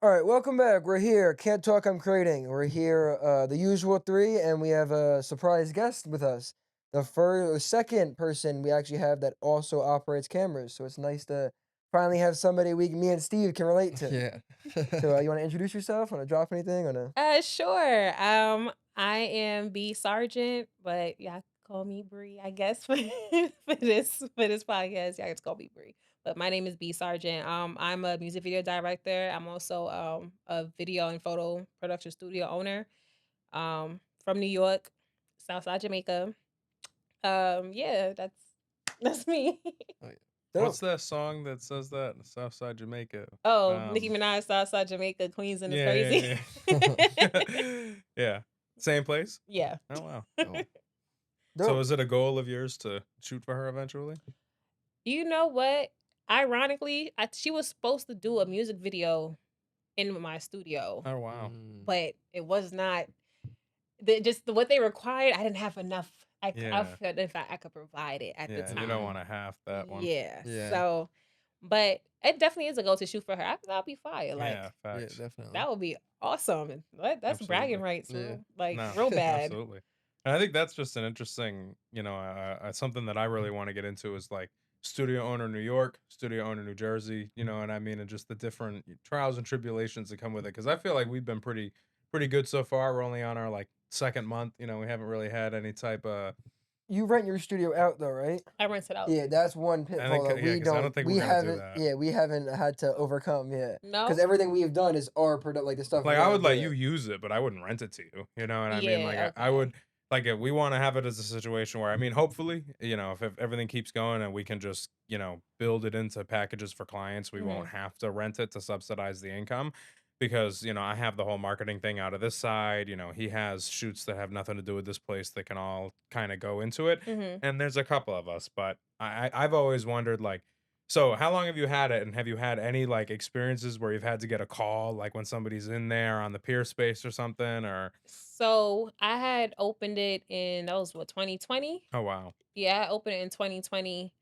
All right, welcome back. We're here. Can't talk. I'm creating. We're here, the usual three, and we have a surprise guest with us. Second person we actually have that also operates cameras. So it's nice to finally have somebody me and Steve can relate to. Yeah. So you want to introduce yourself? Want to drop anything? On a Sure. I am B.Sergeant, but y'all call me Bree, I guess, for this podcast. Y'all just call me Bree. But my name is B.Sergeant. I'm a music video director. I'm also a video and photo production studio owner. From New York, Southside Jamaica. Yeah, that's me. Oh, yeah. dope. What's that song that says that in Southside Jamaica? Oh, Nicki Um, Minaj, Southside Jamaica, Queens and it's yeah, crazy. yeah, yeah. Yeah. Same place? Yeah. Oh, wow. Oh, So Dope. is it a goal of yours to shoot for her eventually? You know what? Ironically, she was supposed to do a music video in my studio, Oh, wow. but it was not what they required. I didn't have enough. I Yeah. felt if I could provide it at the Yeah, you don't time. want to half that one. Yeah. yeah. So, but it definitely is a goal to shoot for her. I think that'll be fire. Yeah, Like Yeah, facts. definitely. that would be awesome. And that's bragging Absolutely. rights, Yeah. like No, real bad. absolutely. And I think that's just an interesting, something that I really want to get into is like studio owner New York, studio owner New Jersey, you know what I mean? And just the different trials and tribulations that come with it. Cause I feel like we've been pretty good so far. We're only on our like second month. You know, we haven't really had any type of, You rent your studio out though, right? I rent it out. Yeah, that's one I pitfall think, that yeah, because I don't think we we're gonna do haven't, that. yeah, we haven't had to overcome yet. Because No. everything we've done is our product, like the stuff we Like I want would to let you do. use it, but I wouldn't rent it to you. You know what I mean? Like Yeah. I Okay. would like if we want to have it as a situation where I mean, hopefully, if everything keeps going and we can just build it into packages for clients, we won't Hmm. have to rent it to subsidize the income. Because I have the whole marketing thing out of this side. He has shoots that have nothing to do with this place that can all kind of go into it. Hmm. And there's a couple of us, but I've always wondered like so how long have you had it, and have you had any, like, experiences where you've had to get a call, like, when somebody's in there on the peer space or something, or So I had opened it in that was what 2020. oh, wow. Yeah, I opened it in 2020,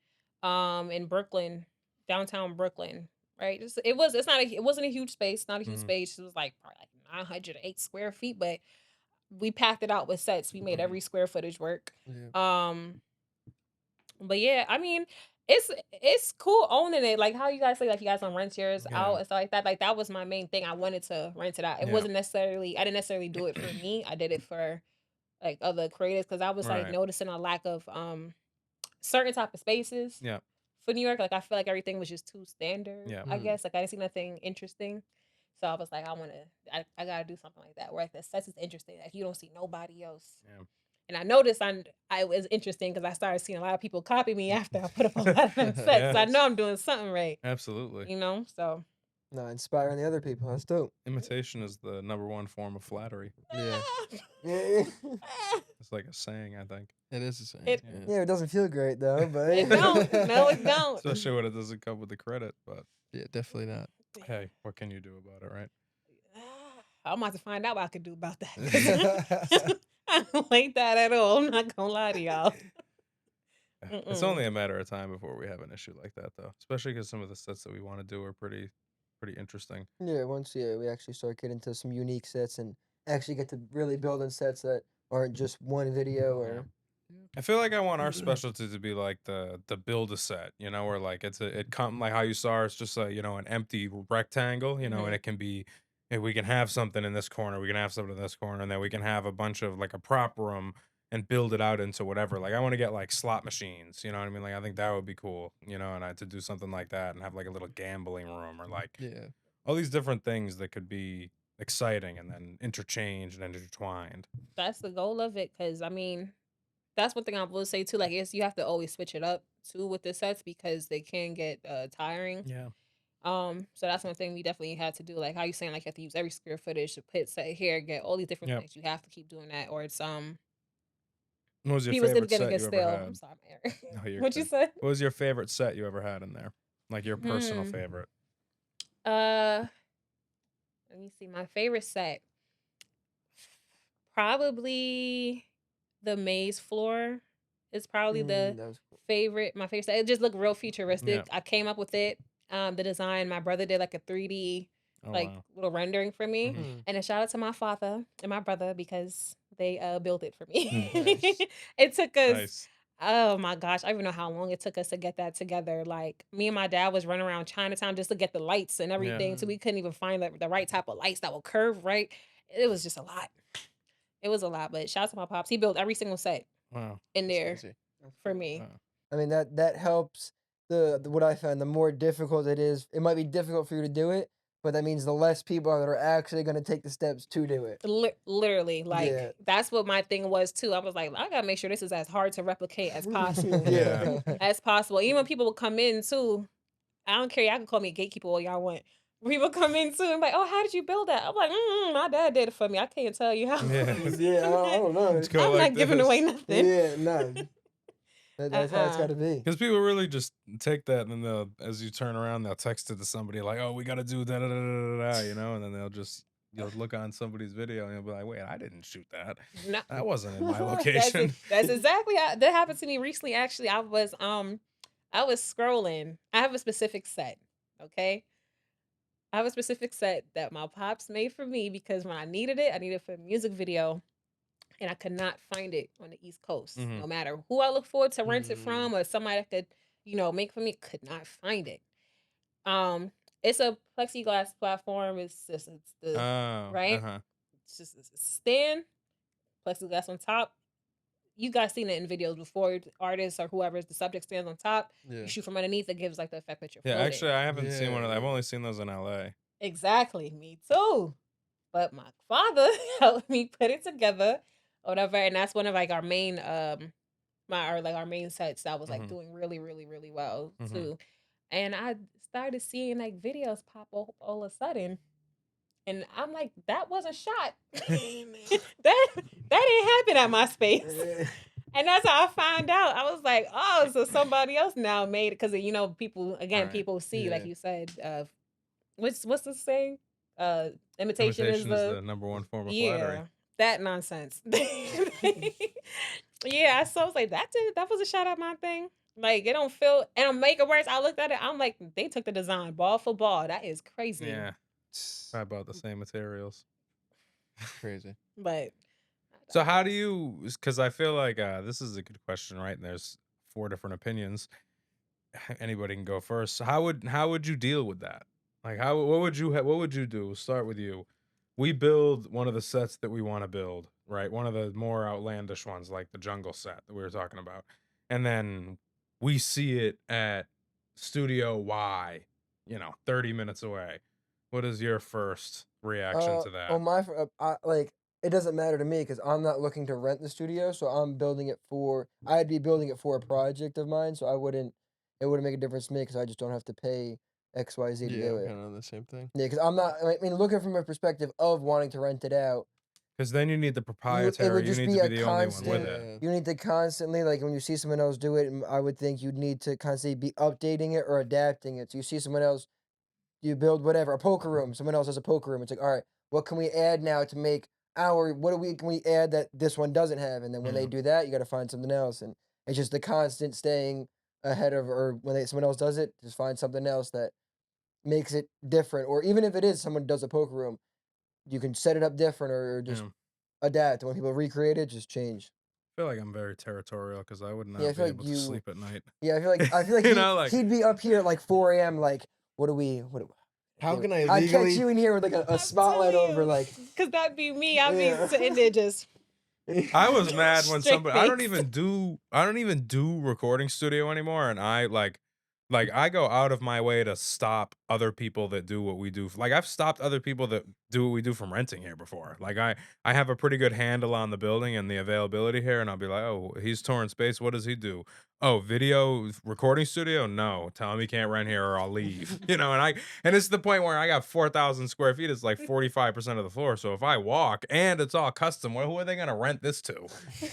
in Brooklyn, downtown Brooklyn. Right, it wasn't a huge space, not a huge Mhm, space. It was like probably like 908 square feet, but we packed it out with sets. We made mhm. every square footage work. Yeah. Um, but yeah, I mean, it's cool owning it. Like how you guys say, like you guys don't rent yours Yeah, out and stuff like that. Like that was my main thing. I wanted to rent it out. It yeah. wasn't necessarily I didn't necessarily do it for me. I did it for like other creators because I was like Right. noticing a lack of certain type of spaces Yeah, for New York. Like I feel like everything was just too standard. yeah, I Mm. guess like I didn't see nothing interesting. So I was like, I gotta do something like that where like the sets is interesting. Like you don't see nobody else. yeah. And I noticed I was interesting because I started seeing a lot of people copy me after I put up a lot of them sets. So I know Yes, I'm doing something right, absolutely. So No, inspiring the other people. That's dope. Imitation is the number one form of flattery. Yeah. Yeah, It's like a saying, I think. It is the same. it Yeah. Yeah. yeah, it doesn't feel great though, it don't. No, it but don't. Especially when it doesn't come with the credit, but Yeah, definitely not. hey, what can you do about it, right? I'm about to find out what I could do about that because I don't like that at all. I'm not gonna lie to y'all. Yeah, it's Mm-mm. only a matter of time before we have an issue like that, though. Especially because some of the sets that we want to do are pretty interesting. yeah, once we actually start getting into some unique sets and actually get to really building sets that aren't just one video Yeah. or I feel like I want our specialty to be like the build a set, where like it come like how you saw it's just an empty rectangle, and Hmm. it can be if we can have something in this corner, we can have something in this corner, and then we can have a bunch of like a prop room and build it out into whatever. Like I want to get like slot machines, you know what I mean? Like I think that would be cool, and I to do something like that and have like a little gambling room or like Yeah. all these different things that could be exciting and then interchanged and intertwined. That's the goal of it. Because I mean, that's one thing I will say too. Like, is you have to always switch it up too with the sets because they can get tiring. Yeah. So that's one thing we definitely had to do. Like how you saying, like you have to use every square footage to put set here, get all these different Yep. things. You have to keep doing that, or it's What was your people's gonna favorite gonna set get you ever stale. I'm had? sorry, Mary. No, you're What you good. say? What was your favorite set you ever had in there? Like your personal Hmm. favorite? Uh, Let me see. My favorite set, probably the maze floor. Is probably the that was cool. favorite. My favorite set. It just looked real Yeah. futuristic. I came up with it. The design. My brother did like a 3D. Oh like wow. little rendering for me. Hmm. Mm, And a shout out to my father and my brother because they built it for me. nice. It took us, Nice. oh my gosh, I don't even know how long it took us to get that together. Like me and my dad was running around Chinatown just to get the lights and Yeah. everything. So Mm, we couldn't even find the right type of lights that will curve right. It was just a lot. It was a lot. But shout out to my pops. He built every single set Wow. in That's there crazy. that's for cool. me. Wow. I mean that helps. The what I found, the more difficult it is, it might be difficult for you to do it, but that means the less people that are actually going to take the steps to do it. Literally, Yeah. like that's what my thing was too. I was like, I gotta make sure this is as hard to replicate as possible. Yeah. Yeah. As possible. Even when people would come in too, I don't care. Y'all can call me a gatekeeper all y'all want. People come in too and like, oh, how did you build that? I'm like, my dad did it for me. I can't tell you how. Yeah. Yeah, I don't know. Let's go I'm like not giving away this. nothing. Yeah, no. That's how it's got Uh-uh. to be. Because people really just take that and then they'll, as you turn around, they'll text it to somebody like, "Oh, we got to do da da da da da," you know, and then you'll look on somebody's video and you'll be like, "Wait, I didn't shoot that. No, That wasn't in my that's location." that's exactly how that happened to me recently. Actually, I was scrolling. I have a specific set. Okay. I have a specific set that my pops made for me because when I needed it, I needed it for a music video and I could not find it on the East Coast. Hmm. No matter who I look forward to rent it Mm. from or somebody that could, make for me, could not find it. Um, it's a plexiglass platform. It's the Oh, right. uh-huh. It's just a stand, plexiglass on top. You guys seen it in videos before. Artists or whoever the subject stands on top. Yeah. You shoot from underneath. It gives like the effect that you're Yeah, floating. actually, I haven't seen one of Yeah, that. I've yeah. only seen those in LA. Exactly. Me too. But my father helped me put it together, or whatever, and that's one of like our main our main sets that was like Hmm. doing really, really, really well Hmm. too. And I started seeing like videos pop up all of a sudden. And I'm like, that wasn't shot. that didn't happen at my space. And that's how I found out. I was like, oh, so somebody else now made it because people Right. people see, like Yeah. you said, what's the saying? Imitation is Imitation is the the number one form of flattery. yeah, that nonsense. Yeah, so I was like, that was a shot at my thing. Like it don't feel and I'm making worse. I looked at it, I'm like, they took the design ball for ball. That is crazy. Yeah, I bought the same materials. Crazy. But So how do you? Because I feel like this is a good question, right? And there's 4 different opinions. Anybody can go first. So how would you deal with that? Like what would you what would you do? We'll start with you. We build one of the sets that we want to build, right? One of the more outlandish ones, like the jungle set that we were talking about, and then we see it at Studio Y, 30 minutes away. What is your first reaction to that? On my, like, it doesn't matter to me because I'm not looking to rent the studio, so I'm building it for. I'd be building it for a project of mine, so I wouldn't. It wouldn't make a difference to me because I just don't have to pay XYZ to Yeah, do I'm it. kind of on the same thing. Yeah, because I'm not. I mean, looking from a perspective of wanting to rent it out, Because then you need the it proprietary. would You just need be to a be the only one with constant. it. Yeah. You need to constantly, like, when you see someone else do it, I would think you'd need to constantly be updating it or adapting it. So you see someone else, you build whatever, a poker room, someone else has a poker room. It's like, all right, what can we add now to make can we add that this one doesn't have? And then when they Mhm. do that, you got to find something else. And it's just the constant staying ahead of, or when someone else does it, just find something else that makes it different. Or even if it is someone does a poker room, you can set it up different or just Yeah. adapt. When people recreate it, just change. I feel like I'm very territorial because I would Yeah, I not be feel like able to you. sleep at night. Yeah, I feel like You know, like he'd be up here at like 4 a.m. Like, what How do can I I'd catch legally? you in here with like a I'm spotlight telling over, you, like, because that'd be me. I'd be yeah. sitting there just I was mad when straight somebody. I don't face. even do recording studio anymore, and I like I go out of my way to stop other people that do what we do. Like I've stopped other people that do what we do from renting here before. Like I have a pretty good handle on the building and the availability here, and I'll be like, oh, he's touring space. What does he do? Oh, video recording studio? No, tell him he can't rent here or I'll leave. And it's the point where I got 4,000 square feet. It's like 45% of the floor. So if I walk and it's all custom, well, who are they gonna rent this to?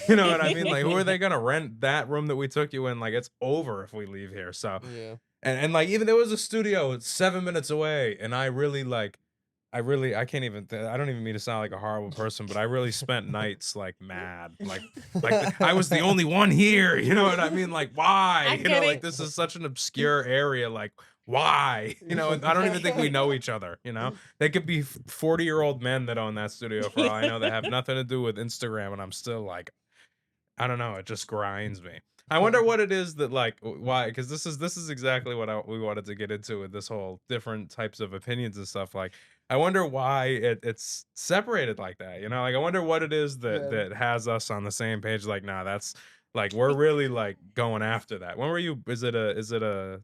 You know what I mean? Like, who are they gonna rent that room that we took you in? Like, it's over if we leave here. So, Yeah. and like, even there was a studio 7 minutes away, and I really like, I can't even. I don't even mean to sound like a horrible person, but I really spent nights like mad, I was the only one here. You know what I mean? Like, why? I get Like it. this is such an obscure area. Like, why? You know, and I don't even think we know each other, you know? They could be 40-year-old men that own that studio for all I know that have nothing to do with Instagram, and I'm still like, I don't know, it just grinds me. I wonder what it is that like why, because this is exactly what we wanted to get into with this whole different types of opinions and stuff. Like, I wonder why it's separated like that. You know, like I wonder what it is Yeah. that has us on the same page. Like, nah, that's like we're really like going after that. When were you? Is it a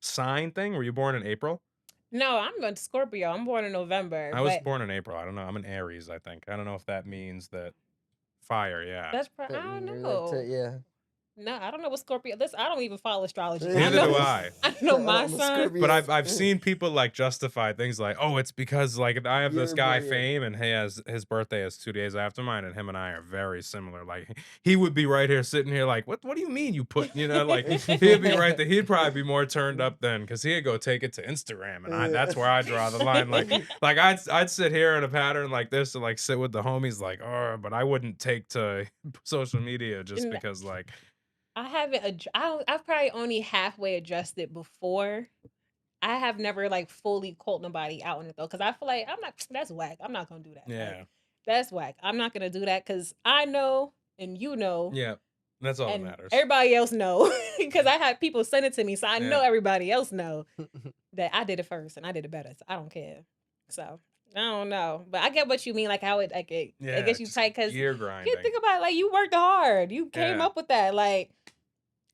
sign thing? Were you born in April? No, I'm a Scorpio. I'm born in November, I was but born in April. I don't know. I'm an Aries, I think. I don't know if that means that fire. Yeah. I That don't you're know. yeah. No, I don't know what Scorpio. Listen, I don't even follow astrology. I Neither know, do I. I know my I'm a sign. Scorpio. But I've seen people like justify things like, oh, it's because like I have this Your guy birth- yeah. Fame and his birthday is 2 days after mine, and him and I are very similar. Like he would be right here sitting here like, what do you mean you put, you know, like he'd be right there. He'd probably be more turned up then because he'd go take it to Instagram, and that's where I draw the line. Like I'd sit here in a pattern like this to like sit with the homies like, oh, but I wouldn't take to social media just And because like I haven't. I've probably only halfway adjusted before. I have never like fully called nobody out on it though, because I feel like I'm not. That's whack. I'm not gonna do that. yeah. Like, that's whack. I'm not gonna do that because I know and you know. Yeah. That's all that And matters. everybody else know because I had people send it to me, so I know Yeah. everybody else know that I did it first and I did it better. So I don't care. So I don't know, but I get what you mean. Like how it like it, Yeah. it gets you just tight because gear you grinding. think about it, like you worked hard, you came Yeah. up with that. Like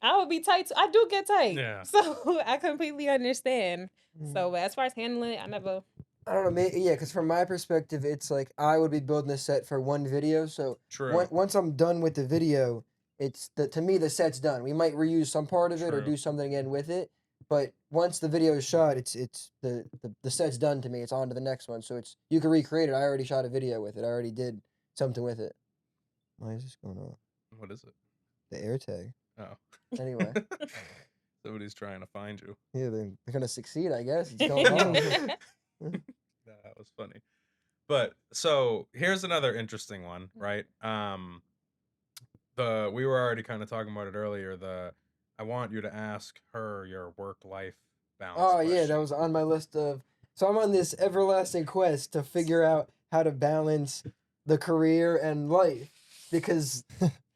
I would be tight. I do get tight. Yeah. So I completely understand. Mm. So but as far as handling it, I never. I don't know, yeah, because from my perspective, it's like I would be building a set for one video. So True. once I'm done with the video, to me the set's done. We might reuse some part of it or True. do something again with it, but once the video is shot, it's the set's done to me. It's on to the next one. So you can recreate it. I already shot a video with it. I already did something with it. Why is this going on? What is it? The air tag. Oh. Anyway, Somebody's trying to find you. yeah, they're gonna succeed, I guess. It's going on. That was funny. But so here's another interesting one, right? We were already kind of talking about it earlier. I want you to ask her your work-life balance. Oh yeah, that question. was on my list of. So I'm on this everlasting quest to figure out how to balance the career and life because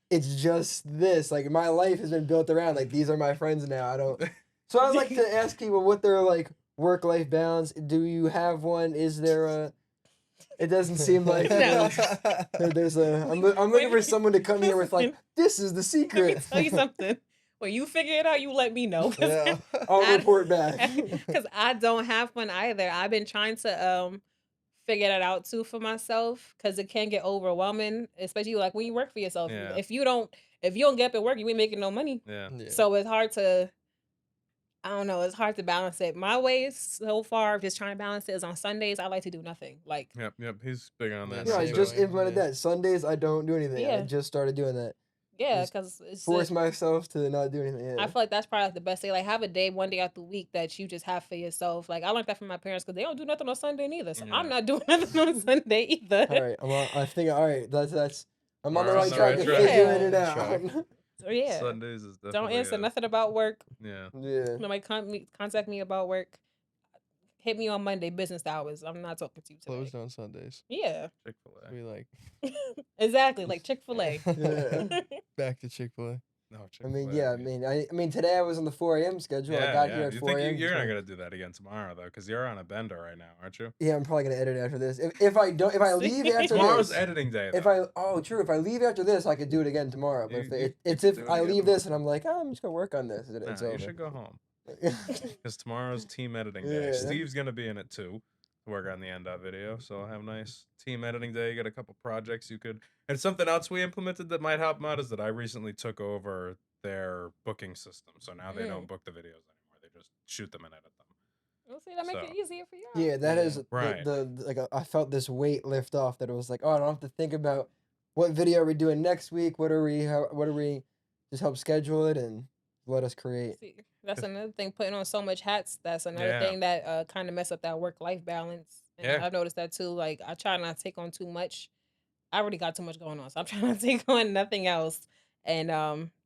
it's just this. Like my life has been built around like these are my friends now. I don't. So I would like to ask people what their like work-life balance. Do you have one? Is there a? It doesn't seem like No. there's a. I'm looking for someone to come here with like this is the Let me secret. tell you something. When you figure it out, you let me know. Yeah. I'll report back. Because I don't have one either. I've been trying to figure that out too for myself because it can get overwhelming, especially like when you work for yourself. Yeah. If you don't get up and work, you ain't making no money. Yeah. Yeah. So it's hard to. I don't know. It's hard to balance it. My ways so far, just trying to balance it is on Sundays. I like to do nothing. Like Yep. He's big on that. Yeah, Yeah, I same just way, implemented yeah. that. Sundays I don't do anything. I Yeah. just started doing that. yeah, Just because it's Force just, myself to not do anything. I Yeah. feel like that's probably like the best day. Like have a day, one day out the week that you just have for yourself. Like I learned that from my parents because they don't do nothing on Sunday neither. So I'm Yeah. not doing nothing on Sunday either. All right. I think all right. That's. I'm on the We're right track of figuring it Yeah. out. So yeah, Sundays is definitely. don't answer nothing about work. Yeah. Yeah. Nobody contact me about work. Hit me on Monday business hours. I'm not talking to you today. Closed on Sundays. Yeah, Chick-fil-A. We like exactly. Like Chick-fil-A. Yeah. back to Chick-fil-A. No, I Chick-fil-A. mean, yeah. I mean, today I was on the 4 a.m. schedule. I got here at You 4 a.m. think you're so- not gonna do that again tomorrow though, because you're on a bender right now, aren't you? Yeah, I'm probably gonna edit after this. If I leave after Tomorrow's this, editing day. if Though. if I leave after this, I could do it again tomorrow. But You if do it I again leave tomorrow. this and I'm like, oh, I'm just gonna work on this, it's Nah, over. you should go home because tomorrow's team editing day. Yeah. Steve's gonna be in it too. Work on the end of video, so I'll have a nice team editing day. Get a couple projects you could. And something else we implemented that might help them out is that I recently took over their booking system, so now they don't book the videos anymore. They just shoot them and edit them. We'll see. That make it So. Yeah, easier for you. that is Right. like I felt this weight lift off that it was like, oh, I don't have to think about what video are we doing next week. What are we just help schedule it and let us create. See, that's another thing. Putting on so much hats. That's another Yeah. thing that kind of mess up that work-life balance. And Yeah. I've noticed that too. Like I try not to take on too much. I already got too much going on, so I'm trying not to take on nothing else. And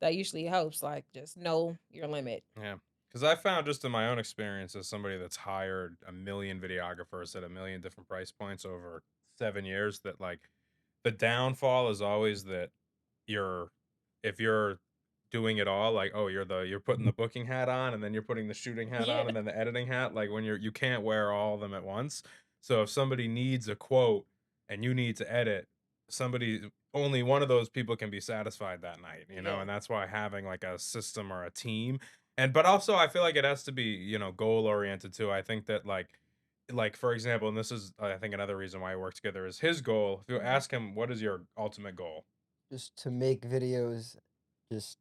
that usually helps. Like just know your limit. Yeah. Because I found just in my own experience as somebody that's hired a million videographers at a million different price points over 7 years, that like the downfall is always that you're if you're doing it all, like, oh, you're putting the booking hat on, and then you're putting the shooting hat on, Yeah. and then the editing hat, like when you can't wear all of them at once. So if somebody needs a quote and you need to edit, somebody only one of those people can be satisfied that night, Yeah. and that's why having like a system or a team. And but also I feel like it has to be, goal oriented too. I think that like for example, and this is I think another reason why we work together, is his goal. If you Mhm. ask him what is your ultimate goal, Just to make videos, just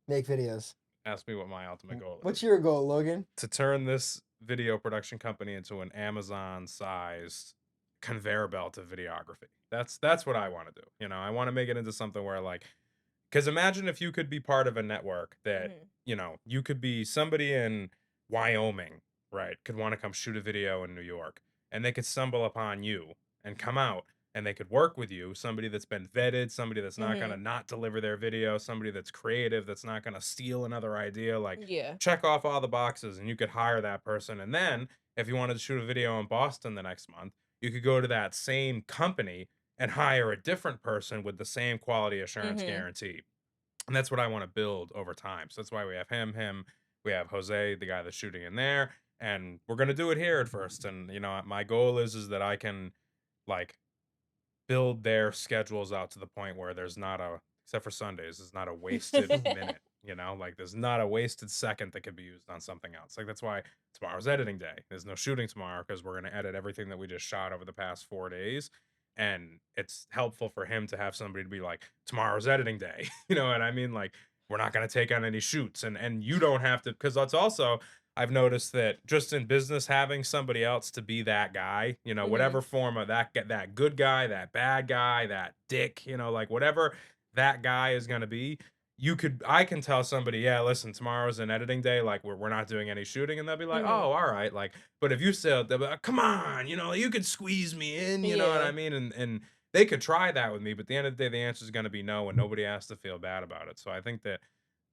make videos. ask me what my ultimate goal What's is. your goal, Logan? To turn this video production company into an Amazon sized conveyor belt of videography. That's what I want to do. I want to make it into something where like, because imagine if you could be part of a network that, Mhm. you could be somebody in Wyoming, right? Could want to come shoot a video in New York, and they could stumble upon you and come out, and they could work with you, somebody that's been vetted, somebody that's not going to Mhm. not deliver their video, somebody that's creative, that's not going to steal another idea. Like, Yeah. check off all the boxes, and you could hire that person. And then if you wanted to shoot a video in Boston the next month, you could go to that same company and hire a different person with the same quality assurance Mhm. guarantee. And that's what I want to build over time. So that's why we have him, we have Jose, the guy that's shooting in there, and we're gonna do it here at first. And my goal is that I can like build their schedules out to the point where there's not a, except for Sundays, there's not a wasted minute. Like there's not a wasted second that could be used on something else. Like that's why tomorrow's editing day. There's no shooting tomorrow because we're gonna edit everything that we just shot over the past 4 days. And it's helpful for him to have somebody to be like, tomorrow's editing day. You know what I mean? Like we're not gonna take on any shoots, and you don't have to, because that's also, I've noticed that just in business, having somebody else to be that guy, Mhm. whatever form of that good guy, that bad guy, that dick, like whatever that guy is going to be, I can tell somebody, yeah, listen, tomorrow's an editing day, like we're not doing any shooting, and they'll be like, Mhm. oh, all right, like, but if you said, they'll be like, come on, you could squeeze me in, you know what I Yeah. mean, and they could try that with me, but at the end of the day, the answer is going to be no, and nobody has to feel bad about it. So I think that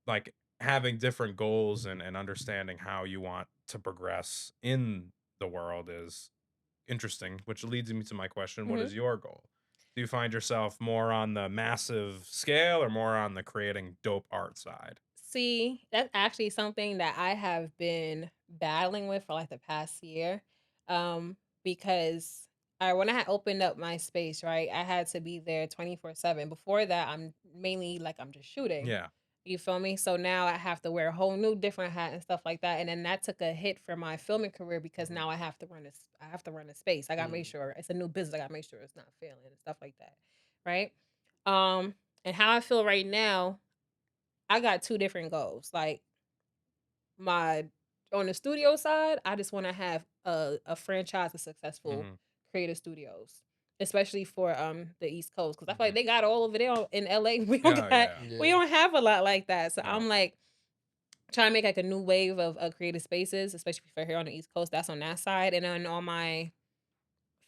like having different goals and understanding how you want to progress in the world is interesting, which leads me to my question: what Mhm. is your goal? Do you find yourself more on the massive scale or more on the creating dope art side? See, that's actually something that I have been battling with for like the past year. Because when I had opened up my space, right, I had to be there 24/7. Before that, I'm mainly like I'm just shooting. Yeah. You feel me? So now I have to wear a whole new different hat and stuff like that. And then that took a hit for my filming career because Mhm. now I have to run this I have to run a space. I gotta make Mm. sure it's a new business. I gotta make sure it's not failing and stuff like that. Right? And how I feel right now, I got two different goals. Like my on the studio side, I just want to have a franchise of successful Mhm. creative studios, especially for the East Coast, because I feel like Mhm. they got all over there in LA. Yeah. Yeah. We Yeah. don't have a lot like that. So No. I'm like trying to make like a new wave of creative spaces, especially for here on the East Coast. That's on that side, and then on my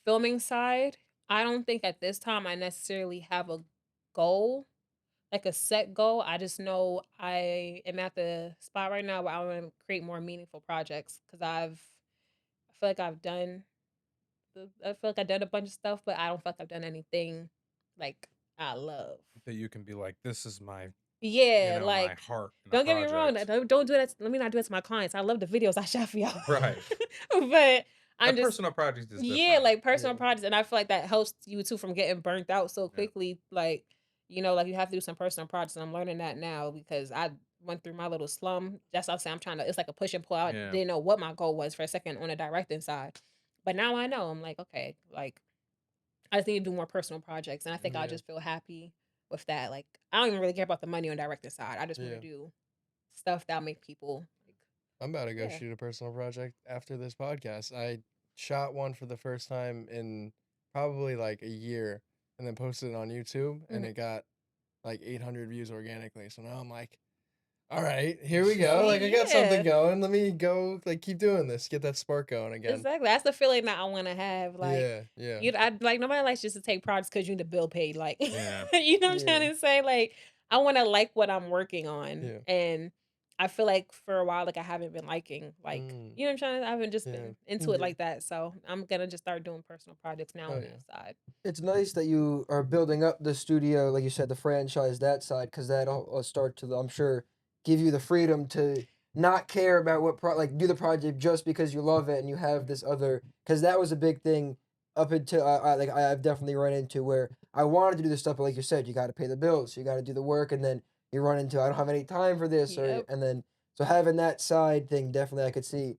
filming side, I don't think at this time I necessarily have a goal, like a set goal. I just know I am at the spot right now where I want to create more meaningful projects because I feel like I feel like I've done a bunch of stuff, but I don't feel like I've done anything like I love. That you can be like, this is my, Yeah, my like heart in a don't get me wrong. project. Don't do that. Let me not do it to my clients. I love the videos I shot for y'all, Right. but A I'm just personal project is yeah, different. like personal Yeah. projects, and I feel like that helps you too from getting burnt out so Yeah. quickly. Like like you have to do some personal projects, and I'm learning that now because I went through my little slum. That's what I'm saying. I'm trying to. It's like a push and pull. I Yeah. didn't know what my goal was for a second on the directing side, but now I know. I'm like, okay, like I just need to do more personal projects, and I think I'll Yeah. just feel happy with that. Like I don't even really care about the money on directing side. I just want to Yeah. do stuff that'll make people like, I'm about to go yeah. shoot a personal project after this podcast. I shot one for the first time in probably like a year and then posted it on YouTube and Mhm. it got like 800 views organically. So now I'm like, all right, here we go. Like I See, got something yeah. going. Let me go like keep doing this. Get that spark going again. Exactly. That's the feeling that I want to have. Like, Yeah, yeah. I like nobody likes just to take projects because you need the bill paid. Like, Yeah. you know what I'm Yeah. trying to say? Like, I want to like what I'm working on, Yeah. and I feel like for a while, like I haven't been liking, like, Mm, you know what I'm trying to, I haven't just yeah. been into it Yeah. like that. So I'm gonna just start doing personal projects now Oh on yeah. that side. It's nice that you are building up the studio, like you said, the franchise that side, because that'll start to, I'm sure, give you the freedom to not care about like do the project just because you love it and you have this other, because that was a big thing up until I've definitely run into where I wanted to do this stuff, but like you said, you got to pay the bills, you got to do the work, and then you run into I don't have any time for this, or Yep. and then so having that side thing definitely I could see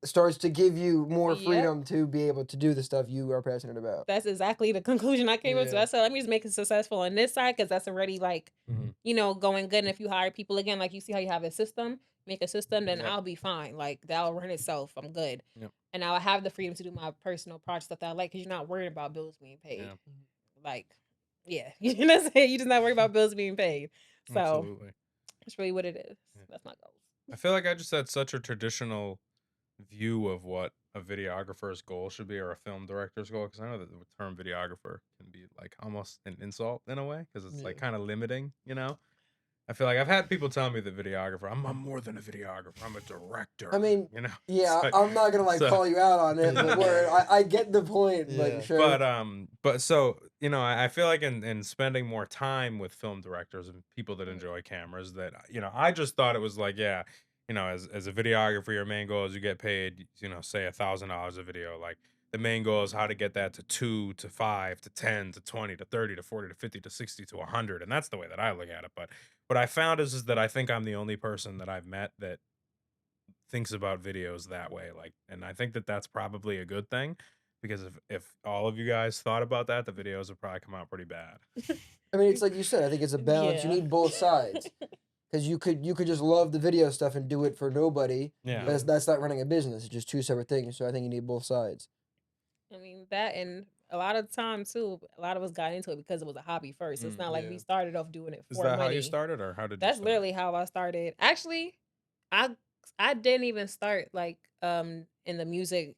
starts to give you more Yep. freedom to be able to do the stuff you are passionate about. That's exactly the conclusion I came up to. Yeah. I said, let me just make it successful on this side because that's already like, Mhm. going good. And if you hire people again, like you see how you have a system, make a system, then Yep. I'll be fine. Like that'll run itself. I'm good. Yep. And I'll have the freedom to do my personal project stuff that I like because you're not worried about bills being paid. Yeah. Like, yeah, you know what I'm saying? You're just not worried about bills being paid. So Absolutely. that's really what it is. Yeah. That's my goals. I feel like I just had such a traditional view of what a videographer's goal should be or a film director's goal because I know that the term videographer can be like almost an insult in a way because it's like Yeah. kind of limiting, you know? I feel like I've had people tell me the videographer, I'm more than a videographer, I'm a director, I mean, you know? yeah, So, I'm not gonna like so call you out on it, but word, I get the point. Yeah. Like, sure. but so you know, I feel like in spending more time with film directors and people that Mhm. enjoy cameras, that you know, I just thought it was like, yeah, you know, as a videographer, your main goal is you get paid, you know, say $1,000 a video. Like the main goal is how to get that to 2 to 5 to 10 to 20 to 30 to 40 to 50 to 60 to 100, and that's the way that I look at it. But what I found is that I think I'm the only person that I've met that thinks about videos that way, like, and I think that that's probably a good thing because if all of you guys thought about that, the videos would probably come out pretty bad. I mean, it's like you said. I think it's a balance. You Yeah. need both sides because you could just love the video stuff and do it for nobody. Yeah. But that's not running a business. It's just two separate things. So I think you need both sides. I mean, that and a lot of the time too, a lot of us got into it because it was a hobby first. It's not like we Yeah. started off doing it Is for that how you money. started, or how did you That's start? literally how I started. Actually, I I didn't even start like in the music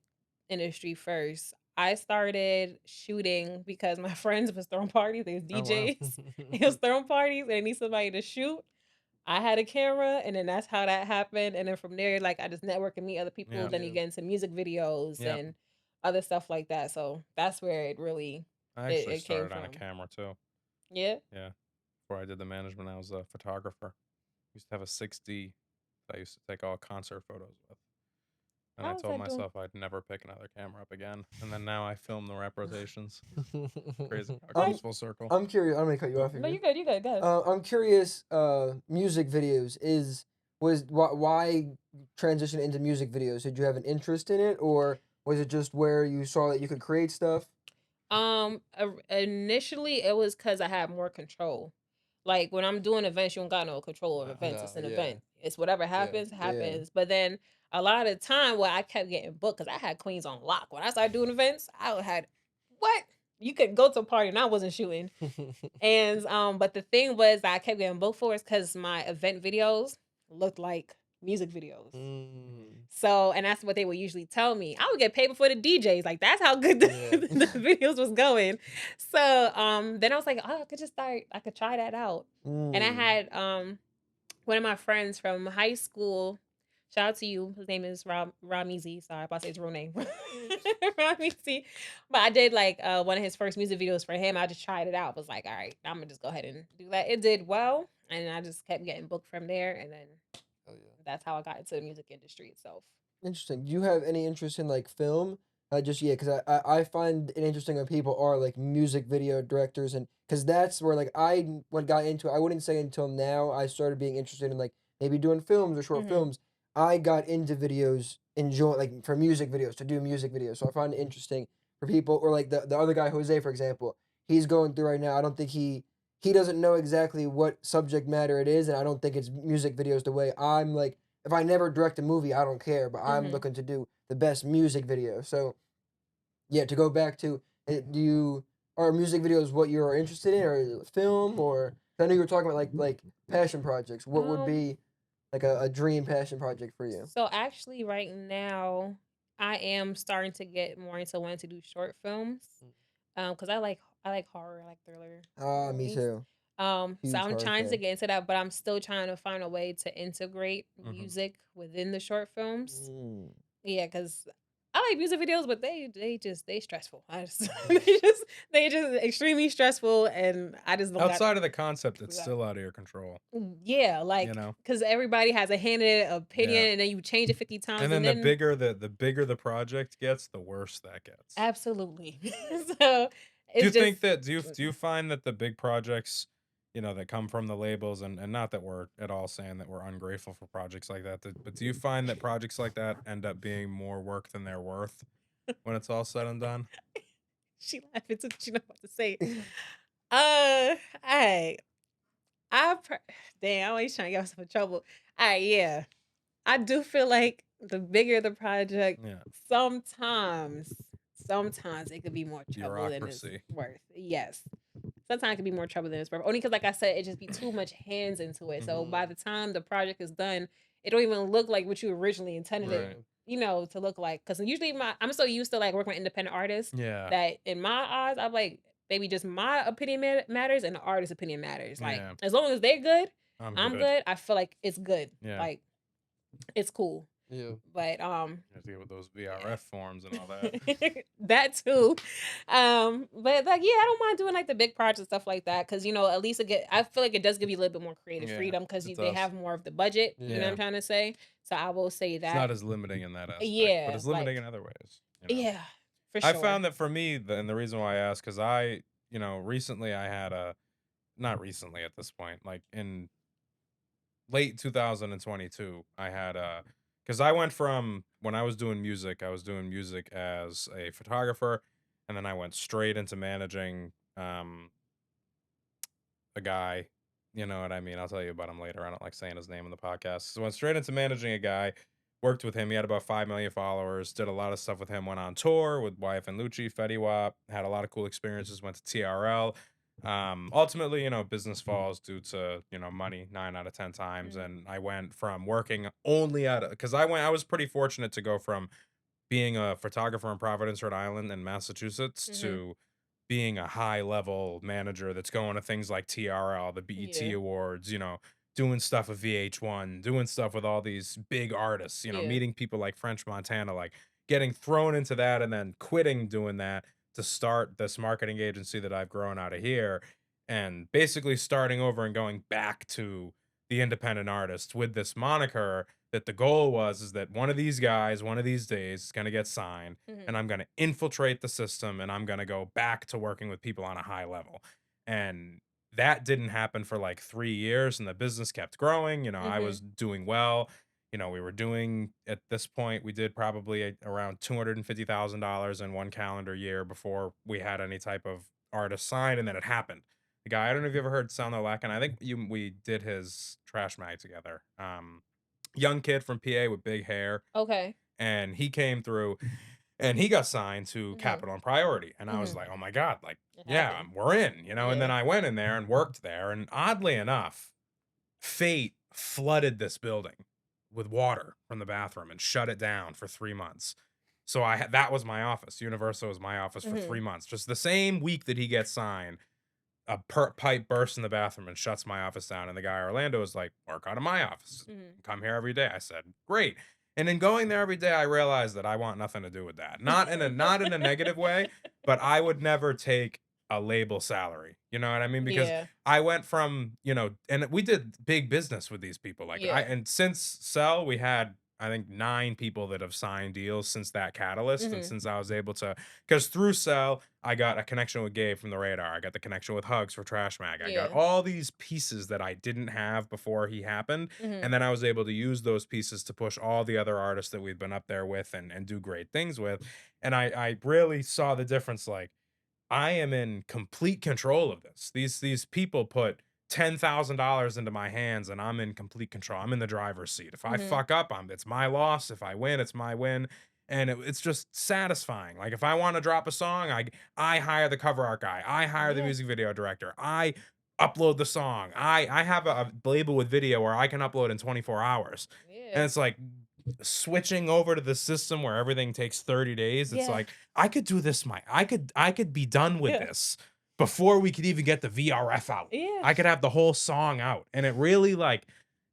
industry first. I started shooting because my friends was throwing parties. They was Oh wow. DJs. They was throwing parties and they need somebody to shoot. I had a camera and then that's how that happened. And then from there, like I just network and meet other people. Yeah. Then you Yeah. get into music videos Yeah. and other stuff like that. So that's where it really I it, actually it came started on a from. camera too. Yeah. Yeah. Before I did the management, I was a photographer. Used to have a 6D that I used to take all concert photos with. And I How was told that doing? myself I'd never pick another camera up again. And then now I film the rep rotations. Crazy. How it I'm comes full circle. I'm curious. I'm gonna cut you off No, again. you good. You good. Good. I'm curious. Music videos was why transition into music videos? Did you have an interest in it, or was it just where you saw that you could create stuff? Initially it was because I had more control. Like when I'm doing events, you don't got no control of Wow. events. No. It's an Yeah. event. It's whatever Yeah. happens, Yeah. happens. But then a lot of the time, what I kept getting booked because I had queens on lock. When I started doing events, I had what you could go to a party and I wasn't shooting. And but the thing was that I kept getting booked for is because my event videos looked like music videos. Mm. So, and that's what they would usually tell me. I would get paid before the DJs. Like that's how good the, Yeah. the videos was going. So, then I was like, oh, I could try that out. And I Mm. had one of my friends from high school. Shout out to you. His name is Ramizi. Sorry, if I say his real name. Ramizi. But I did like one of his first music videos for him. I just tried it out. Was like, all right, I'm gonna just go ahead and do that. It did well, and I just kept getting booked from there, and then Oh yeah. that's how I got into the music industry itself. Interesting. Do you have any interest in like film? Just yeah, because I find it interesting when people are like music video directors, and because that's where like what got into it. I wouldn't say until now I started being interested in like maybe doing films or short Mm-hmm. films. I got into videos, enjoy like for music videos to do music videos. So I find it interesting for people or like the other guy Jose for example. He's going through right now. I don't think he doesn't know exactly what subject matter it is, and I don't think it's music videos the way I'm like if I never direct a movie, I don't care, but I'm Mm-hmm. looking to do the best music video. So, yeah, to go back to, are music videos what you're interested in, or film, or I know you were talking about like passion projects. What would Um, be like a dream passion project for you? so actually right now I am starting to get more into wanting to do short films. Because I like horror, I like thriller Ah, me movies. too. So Huge I'm hard trying to K. get into that, but I'm still trying to find a way to integrate Hmm. music within the short films. Mm. Yeah, because I like music videos, but they stressful. I just they just extremely stressful, and I just don't got Outside of the concept, it's that. still out of your control. Yeah, You like know. because everybody has a hand in it, opinion, Yeah. and then you change it 50 And times, then and then the bigger the project gets, the worse that gets. absolutely. So Do you it's just think that do you find that the big projects, that come from the labels, and not that we're at all saying that we're ungrateful for projects like that, but do you find that projects like that end up being more work than they're worth when it's all said and done? she laughing so she know what to say. Uh, I I per- damn, I always trying to get myself in trouble. Yeah. I do feel like the bigger the project, Yeah. sometimes, sometimes it could be more trouble than it's Bureaucracy. worth. Yes. Sometimes it can be more trouble than it's worth. Only because, like I said, it just be too much hands into it. So Hmm. by the time the project is done, it don't even look like what you originally intended it, Right. to look like. Because usually I'm so used to like working with independent artists Yeah. that in my eyes, I'm like, baby, just my opinion matters and the artist's opinion matters. Like Yeah. as long as they're good, I'm I'm good. good. I feel like it's good. Yeah. Like it's cool. Yeah. But You have to get with those VRF yeah. forms and all that. That too. But like yeah, I don't mind doing like the big projects stuff like that because at least I feel like it does give you a little bit more creative Yeah, freedom because it they does. have more of the budget. You know what Yeah. I'm trying to say? So I will say It's that. not as limiting in that aspect, but Yeah, it's limiting like in other ways. yeah, for I sure. found that for me, and the reason why I asked, because recently I had not recently at this point, like in late 2022, I had because I went from when I was doing music as a photographer, and then I went straight into managing a guy. You know what I mean? I'll tell you about him later. I don't like saying his name in the podcast. So went straight into managing a guy. Worked with him. He had about 5 million followers. Did a lot of stuff with him. Went on tour with YF and Lucci, Fetty Wap. Had a lot of cool experiences. Went to TRL. Ultimately, business falls due to money 9 out of 10 times. Mhm. And I went from working only at because I was pretty fortunate to go from being a photographer in Providence, Rhode Island, and Massachusetts Mhm. to being a high level manager that's going to things like TRL, the BET Yeah. Awards, doing stuff with VH1, doing stuff with all these big artists, Yeah. meeting people like French Montana, like getting thrown into that and then quitting doing that to start this marketing agency that I've grown out of here and basically starting over and going back to the independent artist with this moniker that the goal was is that one of these guys, one of these days, is going to get signed, and Mhm. I'm going to infiltrate the system, and I'm going to go back to working with people on a high level. And that didn't happen for like 3 years, and the business kept growing. I Mhm. was doing well. We were doing at this point, we did probably around $250,000 in one calendar year before we had any type of artist sign, and then it happened. The guy, I don't know if you ever heard Sound Lakin. I think we did his trash mag together. Young kid from PA with big hair, Okay. and he came through and he got signed to Mhm. Capital and Priority. And I was Mhm. like, oh my God, like, It yeah, happened. we're in. And then Yeah. I went in there and worked there. And oddly enough, fate flooded this building with water from the bathroom and shut it down for 3 months. So that was my office. Universal was my office for Mhm. 3 months. Just the same week that he gets signed, pipe bursts in the bathroom and shuts my office down. And the guy Orlando was like, "Work out of my office. Mhm. Come here every day." I said, "Great." And in going there every day, I realized that I want nothing to do with that. Not in a negative way, but I would never take a label salary. You know what I mean? Because Yeah. I went from, and we did big business with these people. Yeah. And since Cell, we had I think 9 people that have signed deals since that catalyst, and Mhm. since I was able to, because through Cell, I got a connection with Gabe from the Radar. I got the connection with Hugs for Trash Mag. I got Yeah. all these pieces that I didn't have before he happened. Mhm. And then I was able to use those pieces to push all the other artists that we've been up there with and do great things with. And I really saw the difference. Like, I am in complete control of this. These people put $10,000 into my hands and I'm in complete control. I'm in the driver's seat. If I Mhm. fuck up, it's my loss. If I win, it's my win. And it's just satisfying. Like, if I want to drop a song, I hire the cover art guy. I hire the Yeah. music video director. I upload the song. I have a label with video where I can upload in 24 hours. And Yeah. it's like switching over to the system where everything takes 30 days. It's Yeah. like I could do this I could be done with Yeah. this before we could even get the VRF out. Yeah. I could have the whole song out. And it really like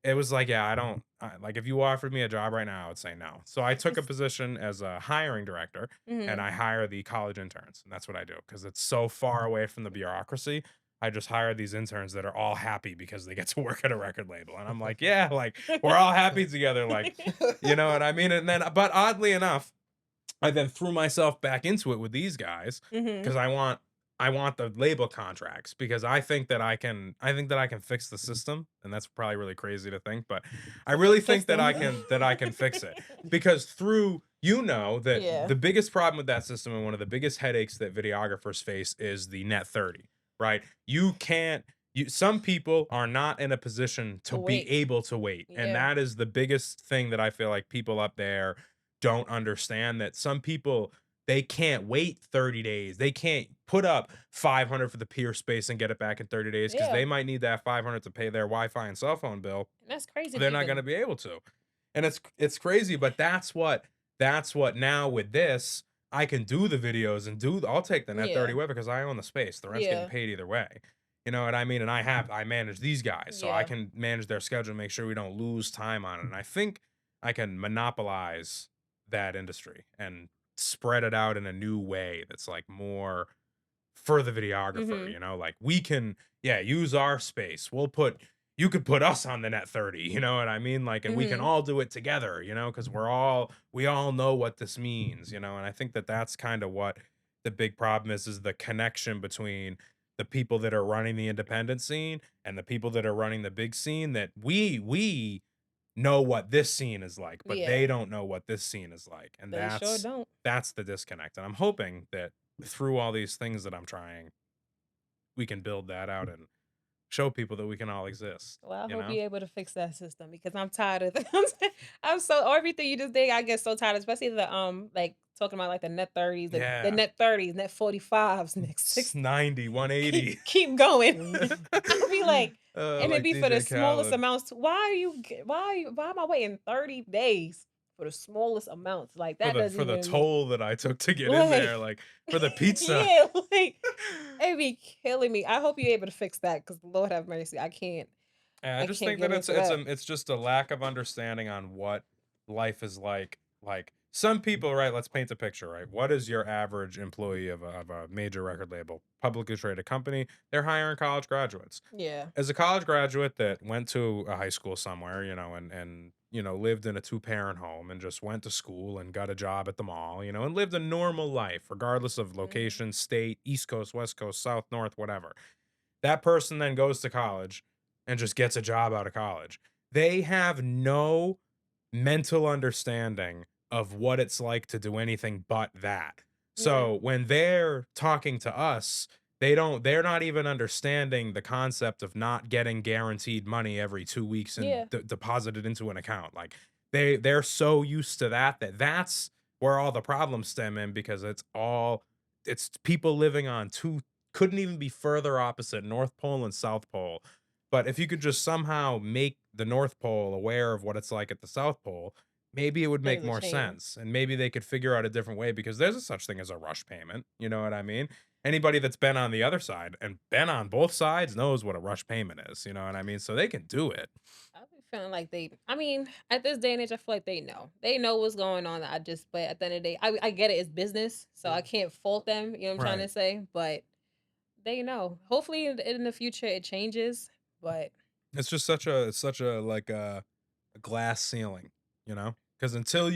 it was like, yeah, like if you offered me a job right now, I would say no. So I took a position as a hiring director and Mhm. I hire the college interns. And that's what I do because it's so far away from the bureaucracy. I just hire these interns that are all happy because they get to work at a record label. And I'm like, yeah, like we're all happy together. Like, you know what I mean? And then, but oddly enough, I then threw myself back into it with these guys Mhm. because I want the label contracts because I think that I can fix the system, and that's probably really crazy to think, but I really What think that system? I can fix it because through that Yeah. the biggest problem with that system and one of the biggest headaches that videographers face is the net 30, right? You can't some people are not in a position To to be wait. able to wait, and Yeah. that is the biggest thing that I feel like people up there don't understand, that some people, they can't wait 30 days. They can't put up 500 for the peer space and get it back in 30 days because Yeah. they might need that 500 to pay their Wi-Fi and cell phone bill. And that's crazy to They're not going to even. be able to. And it's crazy, but that's what now with this, I can do the videos and I'll take the net 30 Yeah. away because I own the space. The rent's getting Yeah. paid either way. You know what I mean? And I manage these guys, so I Yeah. can manage their schedule and make sure we don't lose time on it. And I think I can monopolize that industry and spread it out in a new way that's like more for the videographer, Mhm. like we can, yeah, use our space. You could put us on the net 30, you know what I mean? Like, and we can Mhm. all do it together, because we all know what this means, and I think that that's kind of what the big problem is the connection between the people that are running the independent scene and the people that are running the big scene, that we know what this scene is like, but Yeah. they don't know what this scene is like. And They sure that's don't. that's the disconnect. And I'm hoping that through all these things that I'm trying, we can build that out and show people that we can all exist, Well, I you hope know? you're able to fix that system because I'm tired of I'm so everything you just did, I get so tired, especially the like talking about like the net 30s, the Yeah. net 30s, net 45s, next 60. 90, 180. Keep going. I'll be like, and it Like be for the DJ smallest Khaled. amounts. Why am I waiting 30 days for the smallest amounts? Like For that the doesn't for the even make toll that I took to get in like there, like for the pizza. yeah, like it be killing me. I hope you're able to fix that because Lord have mercy. And I I just can't think that get it's into it's that. a it's just a lack of understanding on what life is like. Like some people, right? Let's paint a picture, right? What is your average employee of a major record label, publicly traded company? They're hiring college graduates. Yeah. As a college graduate that went to a high school somewhere, and lived in a two-parent home and just went to school and got a job at the mall, and lived a normal life regardless of Mhm. location, state, East Coast, West Coast, South, North, whatever. That person then goes to college and just gets a job out of college. They have no mental understanding of what it's like to do anything but that. Yeah. So when they're talking to us, they're not even understanding the concept of not getting guaranteed money every 2 weeks and Yeah. deposited into an account. Like they're so used to that's where all the problems stem in, because it's people living on two, couldn't even be further opposite, North Pole and South Pole. But if you could just somehow make the North Pole aware of what it's like at the South Pole, maybe it would make Things will more change. sense. And maybe they could figure out a different way, because there's a such thing as a rush payment. You know what I mean? Anybody that's been on the other side and been on both sides knows what a rush payment is. You know what I mean? So they can do it. I be feeling like I mean, at this day and age, I feel like they know. They know what's going on. But at the end of the day, I get it. It's business. So I can't fault them. You know what I'm trying Right. to say? But they know. Hopefully in the future it changes. But It's such a like a glass ceiling, because until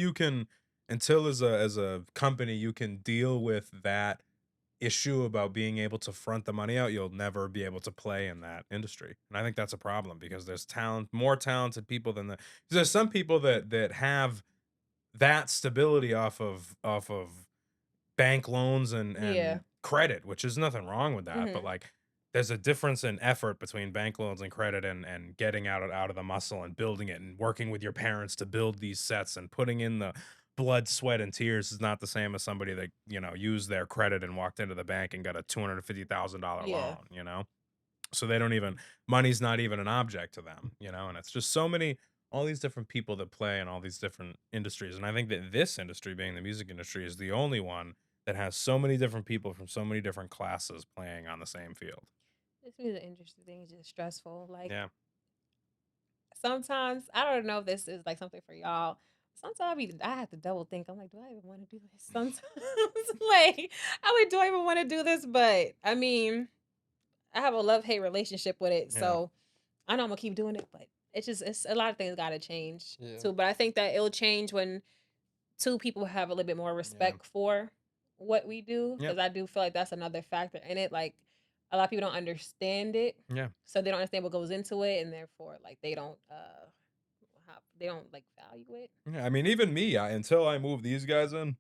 as a company you can deal with that issue about being able to front the money out, you'll never be able to play in that industry. And I think that's a problem, because there's more talented people than 'cause there's some people that have that stability off of bank loans and yeah. credit, which is nothing wrong with that. But Hmm. like there's a difference in effort between bank loans and credit, and getting out of the muscle and building it and working with your parents to build these sets and putting in the blood, sweat, and tears is not the same as somebody that, used their credit and walked into the bank and got a $250,000 Yeah. loan. So they don't even, money's not even an object to them. And it's just so many, all these different people that play in all these different industries. And I think that this industry, being the music industry, is the only one that has so many different people from so many different classes playing on the same field. This is an interesting thing. It's just stressful. Like Yeah. sometimes I don't know if this is like something for y'all. Sometimes I have to double think. I'm like, do I even want to do this? Sometimes, like, do I even want to do this? But I mean, I have a love hate relationship with it, Yeah. so I know I'm gonna keep doing it. But it's a lot of things got to change Yeah. too. But I think that it'll change when two people have a little bit more respect for what we do, because I do feel like that's another factor in it. Like a lot of people don't understand it, Yeah. so they don't understand what goes into it, and therefore like they don't like value it. Yeah. I mean, even me, until I moved these guys in,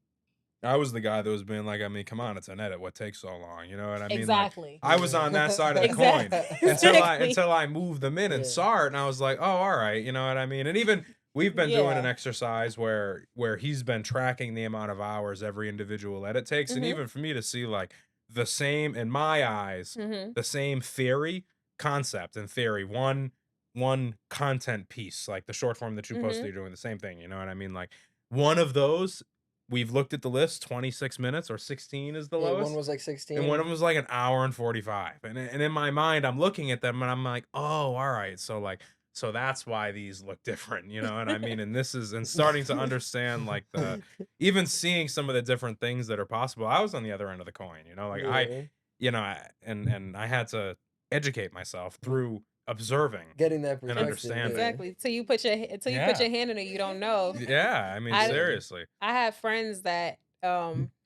I was the guy that was being like, I mean, come on, it's an edit. What takes so long? You know what I mean? Like, Exactly. I was on that side of the coin Exactly. until I moved them in and saw it, and I was like, oh, all right, you know what I mean? And even we've been doing an exercise where he's been tracking the amount of hours every individual edit takes, and even for me to see like the same in my eyes, the same concept and theory, one content piece, like the short form that you posted, you're doing the same thing. You know what I mean? Like one of those. We've looked at the list, 26 minutes or 16 is the lowest. One was like 16. And one of them was like an hour and 45. And in my mind, I'm looking at them and I'm like, oh, all right. So that's why these look different, you know what I mean? And starting to understand like even seeing some of the different things that are possible. I was on the other end of the coin, you know, like and I had to educate myself through observing, getting that and perspective. understanding. Exactly. Till you put your hand in it, you don't know. Yeah, I mean, seriously. I have friends that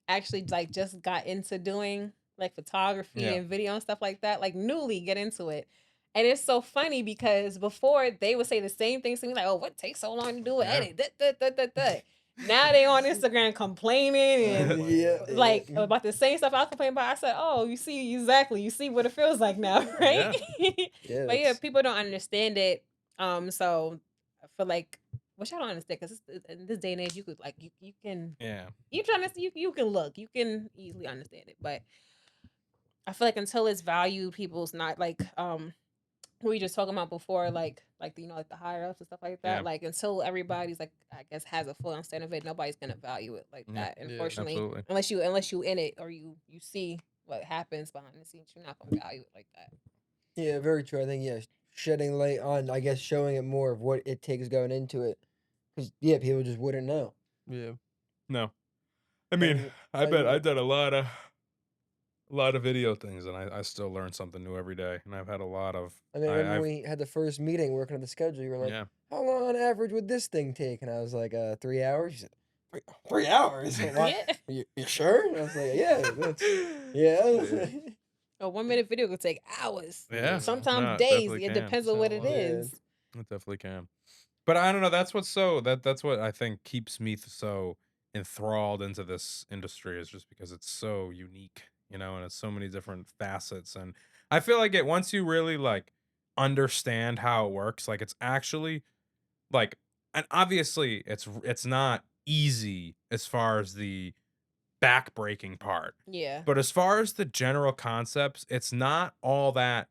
actually like just got into doing like photography and video and stuff like that, like newly get into it. And it's so funny because before they would say the same things to me, like, "Oh, what takes so long to do an edit?" Now they on Instagram complaining and like about the same stuff I was complaining about. I said, "Oh, you see exactly. You see what it feels like now, right?" But yeah, people don't understand it. So I feel like, which I don't understand, because in this day and age, you could like you can you trying to you can look, you can easily understand it. But I feel like until it's valued, people's not like we were just talking about before, like you know, like the higher ups and stuff like that. Like until everybody's like, I guess, has a full understanding of it, nobody's gonna value it like that. Unfortunately, unless you in it or you see what happens behind the scenes, you're not gonna value it like that. Yeah, very true. I think shedding light on, I guess, showing it more of what it takes going into it, because people just wouldn't know. Yeah. No. I mean, I bet I've done a lot of video things, and I still learn something new every day. And I've had a lot of. I mean, when we had the first meeting working on the schedule, you were like, "How long on average would this thing take?" And I was like, 3 hours. You said, 3 hours? You sure? And I was like, yeah. A 1 minute video could take hours. Yeah. Sometimes days. It depends on what it is. It definitely can. But I don't know. That's what I think keeps me so enthralled into this industry, is just because it's so unique, you know, and it's so many different facets. And I feel like once you really like understand how it works, like it's actually like, and obviously it's not easy as far as the backbreaking part. Yeah. But as far as the general concepts, it's not all that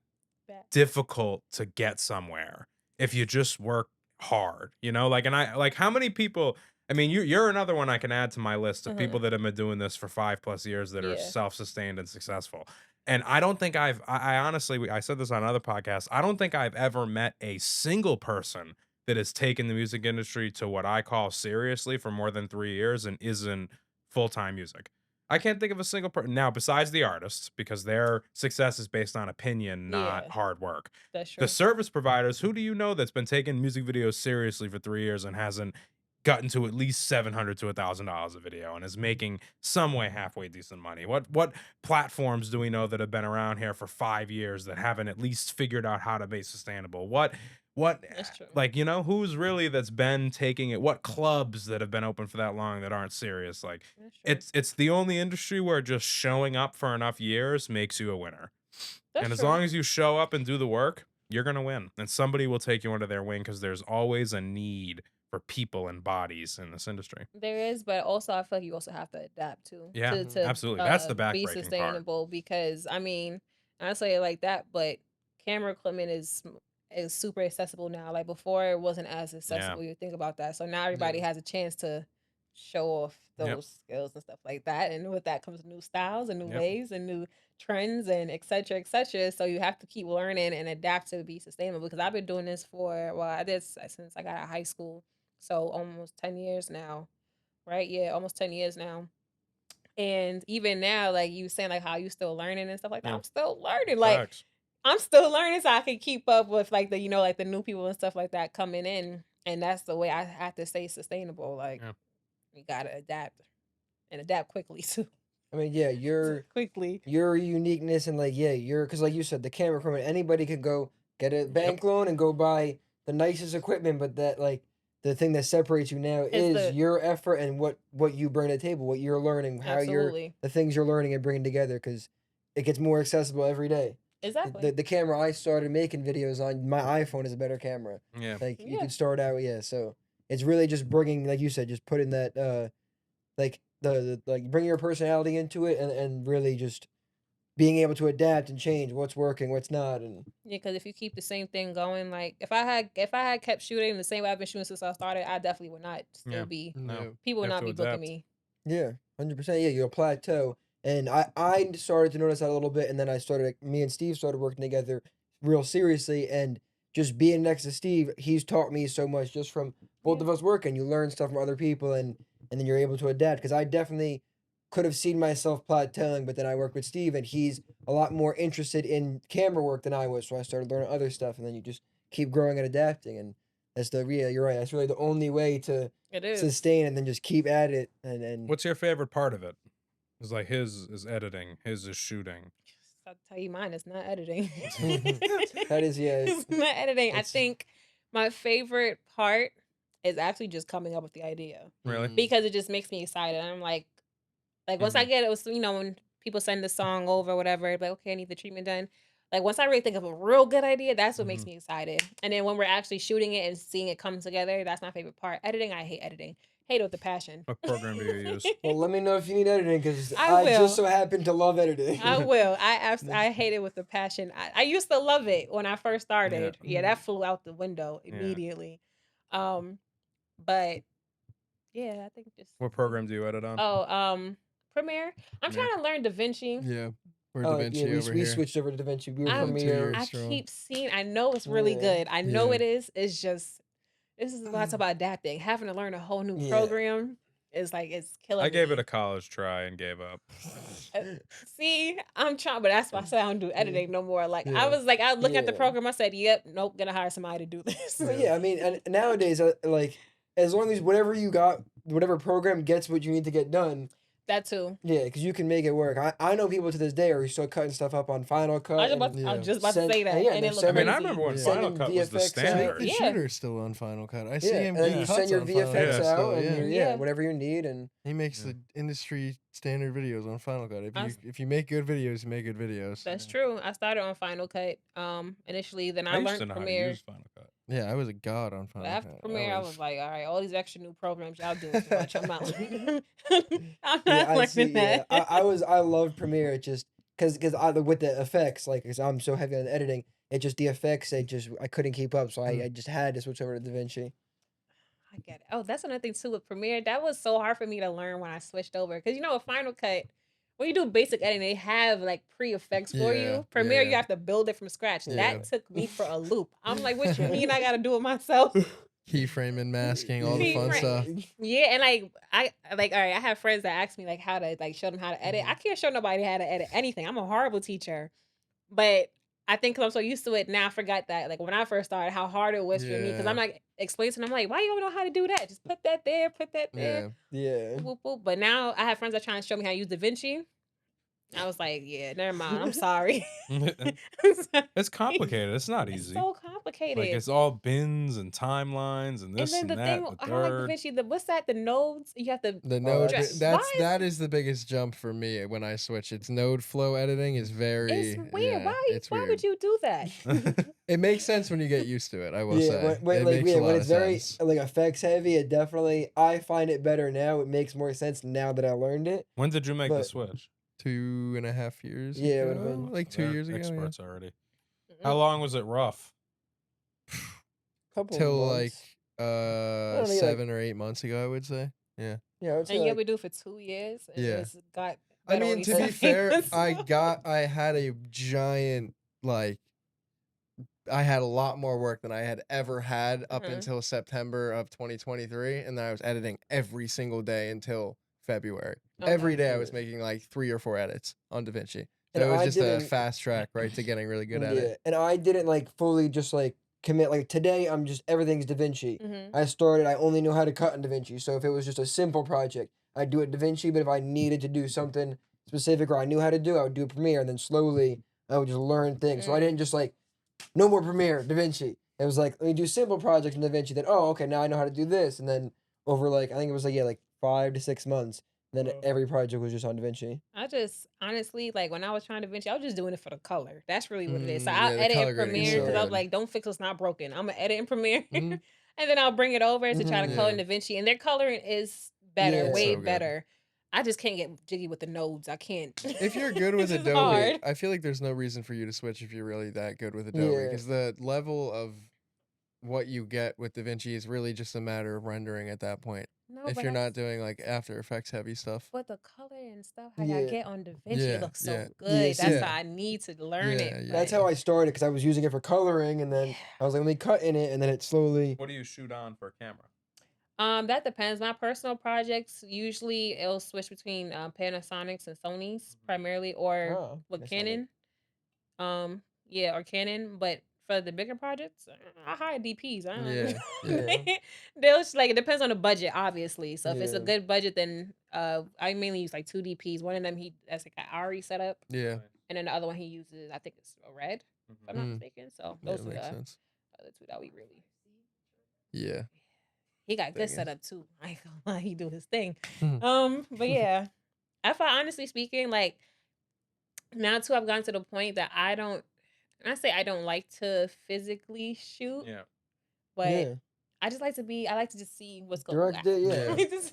difficult to get somewhere if you just work hard, you know? Like, and I like, how many people, I mean, you're another one I can add to my list of people that have been doing this for 5+ years that are self-sustained and successful. And I don't think I honestly, I said this on another podcast, I don't think I've ever met a single person that has taken the music industry to what I call seriously for more than 3 years and isn't full-time music. I can't think of a single person now besides the artists, because their success is based on opinion, not hard work. That's true. The service providers, who do you know that's been taking music videos seriously for 3 years and hasn't gotten to at least $700 to $1,000 a video and is making some way halfway decent money? What platforms do we know that have been around here for 5 years that haven't at least figured out how to be sustainable? What like, you know, who's really that's been taking it? What clubs that have been open for that long that aren't serious? Like, it's the only industry where just showing up for enough years makes you a winner. And as long as you show up and do the work, you're gonna win, and somebody will take you under their wing, because there's always a need for people and bodies in this industry. There is, but also I feel like you also have to adapt to. Yeah, absolutely. That's the backbreaking be sustainable, because I mean, I say it like that, but camera equipment is super accessible now. Like before, it wasn't as accessible. You think about that. So now everybody has a chance to show off Yep. those skills and stuff like that. And with that comes new styles and new Yep. ways and new trends and et cetera, et cetera. So you have to keep learning and adapt to be sustainable. Because I've been doing this I did since I got out of high school, so almost 10 years now, right? Yeah, almost 10 years now. And even now, like you saying, like how you still learning and stuff like that, Yeah. I'm still learning. Like Facts. I'm still learning so I can keep up with like the like the new people and stuff like that coming in. And that's the way I have to stay sustainable. Like Yeah. you gotta adapt and adapt quickly too. I mean, yeah, Quickly. your uniqueness and like yeah, because like you said, the camera equipment, anybody could go get a bank loan and go buy the nicest equipment, but that like the thing that separates you now It's is the your effort and what you bring to the table, what you're learning, how you're absolutely. the things you're learning and bringing together, because it gets more accessible every day. Exactly. The camera I started making videos on, my iPhone is a better camera. Yeah. Like you Yeah. could start out, yeah. So it's really just bringing, like you said, just putting that like the like bring your personality into it and really just being able to adapt and change what's working, what's not, and Yeah, because if you keep the same thing going, like if I had kept shooting the same way I've been shooting since I started, I definitely would not still Yeah. be No. people would You have not to be booking adapt. me. yeah, 100%. Yeah, you'll plateau. And I started to notice that a little bit, and then I started me and Steve started working together real seriously, and just being next to Steve, he's taught me so much just from both Yeah. of us working. You learn stuff from other people, and then you're able to adapt. Because I definitely could have seen myself plateauing, but then I worked with Steve, and he's a lot more interested in camera work than I was, so I started learning other stuff, and then you just keep growing and adapting, and that's yeah, you're right. That's really the only way to It is. sustain, and then just keep at it, and What's your favorite part of it? It's like his is editing, his is shooting. I'll tell you mine. It's not editing. that is yeah. It's not editing. I it's- think my favorite part is actually just coming up with the idea Really? because it just makes me excited. I'm like once I get it, was when people send the song over, whatever, like okay, I need the treatment done. Like once I really think of a real good idea, that's what makes me excited. And then when we're actually shooting it and seeing it come together, that's my favorite part. Editing, I hate editing. Hate it with a passion. What program do you use? Well, let me know if you need editing, because I I will. just so happen to love editing. I will. I hate it with a passion. I used to love it when I first started. Yeah, that flew out the window immediately. But yeah, I think just What program do you edit on? Premiere. I'm Premiere. trying to learn DaVinci. Yeah. We're Oh, DaVinci yeah, over we here. switched over to DaVinci. We were I'm- Premiere. years I strong. keep seeing. I know it's really Yeah. good. I know Yeah. it is. It's just this is what I talk about adapting. Having to learn a whole new Yeah. program is like it's killing me. I gave it a college try and gave up. See, I'm trying, but that's why I say I don't do editing no more. Like Yeah. I was like, I look at the Yeah. program. I said, "Yep, nope, gonna hire somebody to do this." But yeah, I mean, and nowadays, like, as long as whatever you got, whatever program gets what you need to get done, That too. yeah, because you can make it work. I know people to this day are still cutting stuff up on Final Cut. I was and just about to send- say that, yeah, and they're it looked I mean, crazy. I remember when Yeah. Final Sending Cut was the VFX out. standard. The Yeah. shooter's still on Final Cut. I see yeah, him and then do you cuts send your on Final VFX Cut Yeah. out, still, and yeah. Yeah. whatever you need, and He makes Yeah. the industry standard videos on Final Cut. I s- If you make good videos, you make good videos. That's true. I started on Final Cut initially, then I I used to learned know how to Premiere. use Final Cut. Yeah, I was a god on But Final after Cut. Premiere, I was like, all right, all these extra new programs y'all doing too much. I'm not learning. I'm yeah, not I learning see. Yeah, that. I love Premiere. It just because I with the effects, like, because I'm so heavy on editing, it just the effects. I couldn't keep up, so I just had to switch over to DaVinci. I get it. Oh, that's another thing too with Premiere. That was so hard for me to learn when I switched over. Because with Final Cut, when you do basic editing, they have like pre-effects for Yeah, you. Premiere, yeah. you have to build it from scratch. Yeah. That took me for a loop. I'm like, what you mean I gotta do it myself? Keyframe and masking, all the fun Keyframe. stuff. Yeah, and I all right, I have friends that ask me like how to show them how to edit. I can't show nobody how to edit anything. I'm a horrible teacher. But I think 'cause I'm so used to it now, I forgot that like when I first started, how hard it was for me. Because Yeah. I'm like explaining to them, I'm like, why you don't know how to do that? Just put that there, put that there. Yeah. Yeah. Boop, boop. But now I have friends that trying to show me how to use DaVinci. I was like, yeah, never mind. I'm sorry. It's complicated. It's not It's easy. so complicated. Like it's all bins and timelines and and this then and the that. thing The I don't like third. DaVinci. What's that? The nodes. You have to. The node that's- that is the biggest jump for me when I switch. It's node flow editing is very It's weird. yeah, Why? it's Why weird. would you do that? It makes sense when you get used to it, I will Yeah, say. when, It like, makes a yeah, lot when of it's very sense. like effects heavy, it definitely I find it better now. It makes more sense now that I learned it. When did you make the But- switch? 2.5 years Yeah, it ago. would've been- like 2 They're years ago. Yeah. Experts already. Mm-mm. How long was it rough? Couple Till like months. don't know, like- 7 or 8 months ago, I would say. Yeah. Yeah, I would say And you like ever do it for 2 years, and Yeah. it's got I better mean, on to these be fair, sides. I had a giant, like, I had a lot more work than I had ever had up Uh-huh. until September of 2023, and then I was editing every single day until February. Every Okay. day I yeah. was making like 3 or 4 edits on DaVinci. And So it was I just a didn't fast track right to getting really good at it. yeah, and I didn't like fully just like commit like today I'm just everything's DaVinci. Mhm. I only knew how to cut in DaVinci. So if it was just a simple project, I'd do it DaVinci, but if I needed to do something specific or I knew how to do, I would do Premiere and then slowly I would just learn things. So I Mm. didn't just like no more Premiere, DaVinci. It was like let me do simple projects in DaVinci, then oh okay, now I know how to do this. And then over like I think it was like yeah, like 5 to 6 months, then Wow. every project was just on DaVinci. I just honestly like when I was trying to venture, I was just doing it for the color. That's really what it is. So Mm, I'll yeah, the edit in color grading's Premiere so because I Yeah. was good. like, don't fix what's not broken. I'm gonna edit in Premiere, Mhm. and then I'll bring it over to try to color in Yeah. DaVinci. And their coloring is better, It's Yeah. way so good. better. I just can't get jiggy with the nodes. I can't. If you're good with It's just Adobe, hard. I feel like there's no reason for you to switch if you're really that good with Adobe, Yeah. because the level of what you get with DaVinci is really just a matter of rendering at that point. No, If but you're that's not doing like After Effects heavy stuff. but the color and stuff how y'all Yeah. get on DaVinci, it Yeah, looks yeah, so Yeah, good. That's see, why yeah, I need to learn yeah, it. yeah, that's But how yeah. I started because I was using it for coloring, and then yeah. I was like, let me cut in it, and then it slowly. What do you shoot on for camera? That depends. My personal projects usually it'll switch between Panasonics and Sony's primarily, or Oh, with Panasonic. Canon. Yeah, or Canon. But for the bigger projects, I hire DPs. I don't. Yeah, yeah. Yeah, They'll just, like it depends on the budget, obviously. So if it's a yeah, good budget, then I mainly use like 2 DPs. One of them that's like an Ari setup, Yeah. Nice. and then the other one he uses I think it's a red, if I'm not Mm. mistaken. So Yeah, those it are the makes sense. other two that we really. Yeah. He got good Bangers. setup too. I ain't gonna lie, he do his thing. Mhm. But yeah, I find honestly speaking, like now too, I've gotten to the point that I don't. And I say I don't like to physically shoot, Yeah. but yeah. I just like to be. I like to just see what's going. Direct it, I yeah, Yeah. like to see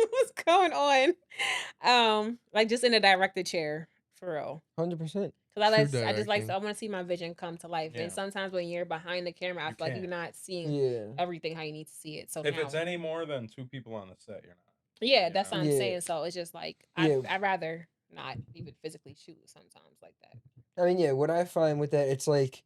what's going on. Like just in a director chair for real. 100%. Cause True I just like directing. I want to see my vision come to life. Yeah. And sometimes when you're behind the camera, I You feel like you're can't. not seeing Yeah, everything how you need to see it. So If now, it's any more than 2 people on the set, you're not. yeah, You that's know? what I'm yeah, saying. So it's just like yeah. I'd rather not even physically shoot sometimes like that. I mean, yeah. What I find with that, it's like,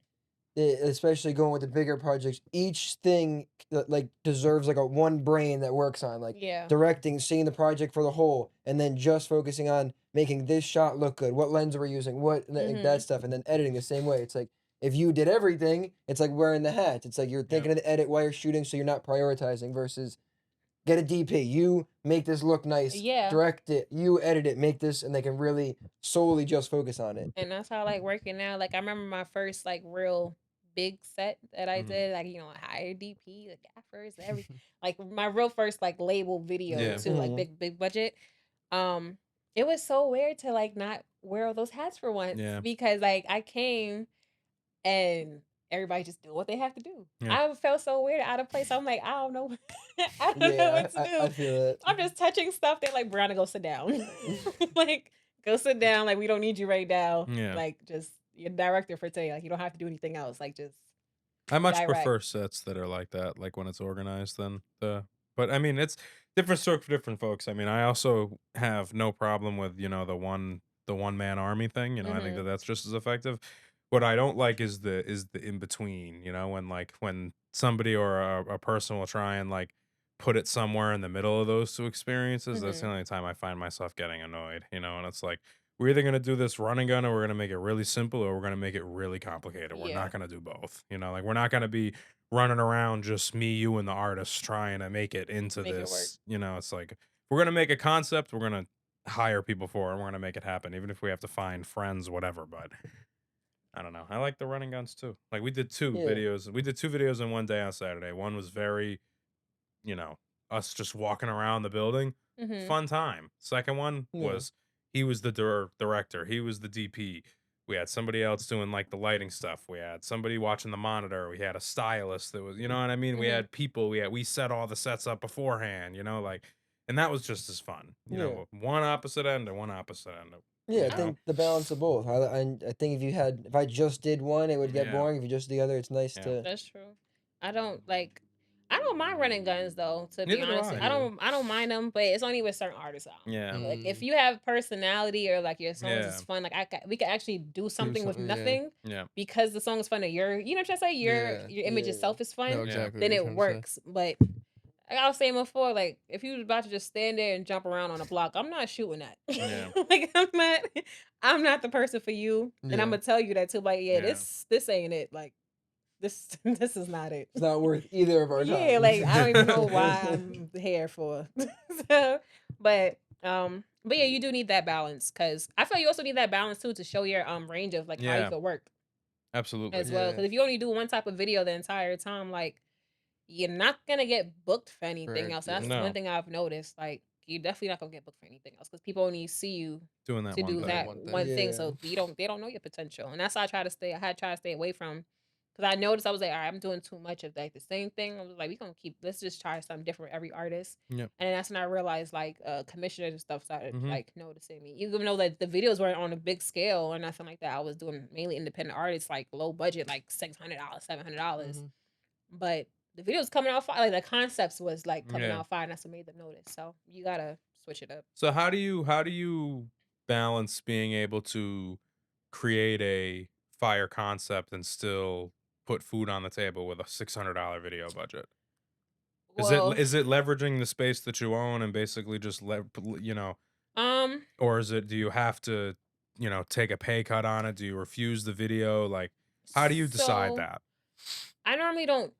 especially going with the bigger projects, each thing like deserves like a one brain that works on like Yeah. directing, seeing the project for the whole, and then just focusing on making this shot look good. What lens are we using? What like, that Mhm. stuff, and then editing the same way. It's like if you did everything, it's like wearing the hat. It's like you're Yeah. thinking of the edit while you're shooting, so you're not prioritizing. Versus get a DP, you make this look nice, Yeah. direct it, you edit it, make this, and they can really solely just focus on it. And that's how I like working now. Like I remember my first like real big set that I Mhm. did, like I hired DP, the gaffers, like my real first like label video Yeah. too, like Mhm. big budget. Um, it was so weird to like not wear all those hats for once Yeah. because like I came and everybody just do what they have to do. Yeah. I felt so weird, out of place. I'm like, I don't know, I don't know Yeah, what to I do. feel that. I'm just touching stuff. They're like, Brianna, go sit down. Like, go sit down. Like, we don't need you right now. Yeah. Like, just your director for today. Like, you don't have to do anything else. Like, just I much direct. prefer sets that are like that, like when it's organized than the but I mean, it's different stroke for different folks. I mean, I also have no problem with, the one man army thing, I think that Mm-hmm. that's just as effective. What I don't like is the in between, when somebody or a person will try and like put it somewhere in the middle of those two experiences. That's the Mm-hmm. only time I find myself getting annoyed, and it's like we're either gonna do this running gun or we're gonna make it really simple or we're gonna make it really complicated. We're Yeah. not gonna do both. Like we're not gonna be running around just me, you, and the artist trying to make it into Make it work. this. It's like if we're gonna make a concept, we're gonna hire people for it and we're gonna make it happen, even if we have to find friends, whatever. But I don't know. I like the running guns too. Like we did two Yeah. videos. We did 2 videos in one day on Saturday. One was very, you know, us just walking around the building. Mm-hmm. Fun time. Second one Yeah. was he was the director. He was the DP. We had somebody else doing like the lighting stuff. We had somebody watching the monitor. We had a stylist that was, you know what I mean? We Mm-hmm. had people. We set all the sets up beforehand, like, and that was just as fun. Yeah. One opposite end and one opposite end. Yeah, I You know? think the balance of both. I think if I just did one, it would get Yeah. boring. If you just did the other, it's nice Yeah. to. That's true. I don't like. I don't mind running guns though, to be Neither do honest. I. I don't mind them, but it's only with certain artists. Yeah. Like if Mm, you have personality or like your songs Yeah. is fun, like we could actually do do something with something, yeah. nothing Yeah. because the song is fun. Or you know what I'm trying to say, Yeah. your image Yeah. itself is Know fun. Yeah. exactly what Then you're it trying to say. works. But like I was saying before, like if you was about to just stand there and jump around on a block, I'm not shooting that. Yeah. Like I'm not the person for you, and I'm Yeah. gonna tell you that too. Like yeah, Yeah. this ain't it. Like this this is not it. It's not worth either of our Yeah, times. like I don't even know why I'm here for. So, but yeah, you do need that balance because I feel you also need that balance too to show your range of like how you Yeah. could work Absolutely. as well. Yeah. Because if you only do one type of video the entire time, like you're not gonna get booked for anything Correct. else. Yeah. That's one No. thing I've noticed. Like you're definitely not gonna get booked for anything else because people only see you Doing that to one do thing. That that one thing. one thing, Yeah. so they don't know your potential, and that's why I had to try to stay away from. Because I noticed I was like, all right, I'm doing too much of like the same thing. I was like, let's just try something different with every artist. Yep. And then that's when I realized like commissioners and stuff started Mhm. like noticing me. Even though that the videos weren't on a big scale or nothing like that. I was doing mainly independent artists, like low budget, like $600, $700. Mhm. But the videos coming out fire, like the concepts was like coming Yeah. out fire, and that's what made them notice. So you gotta switch it up. So how do you balance being able to create a fire concept and still put food on the table with a $600 video budget? Well, Is it leveraging the space that you own and basically just or is it, do you have to, take a pay cut on it? Do you refuse the video? Like, how do you decide so that? I normally don't.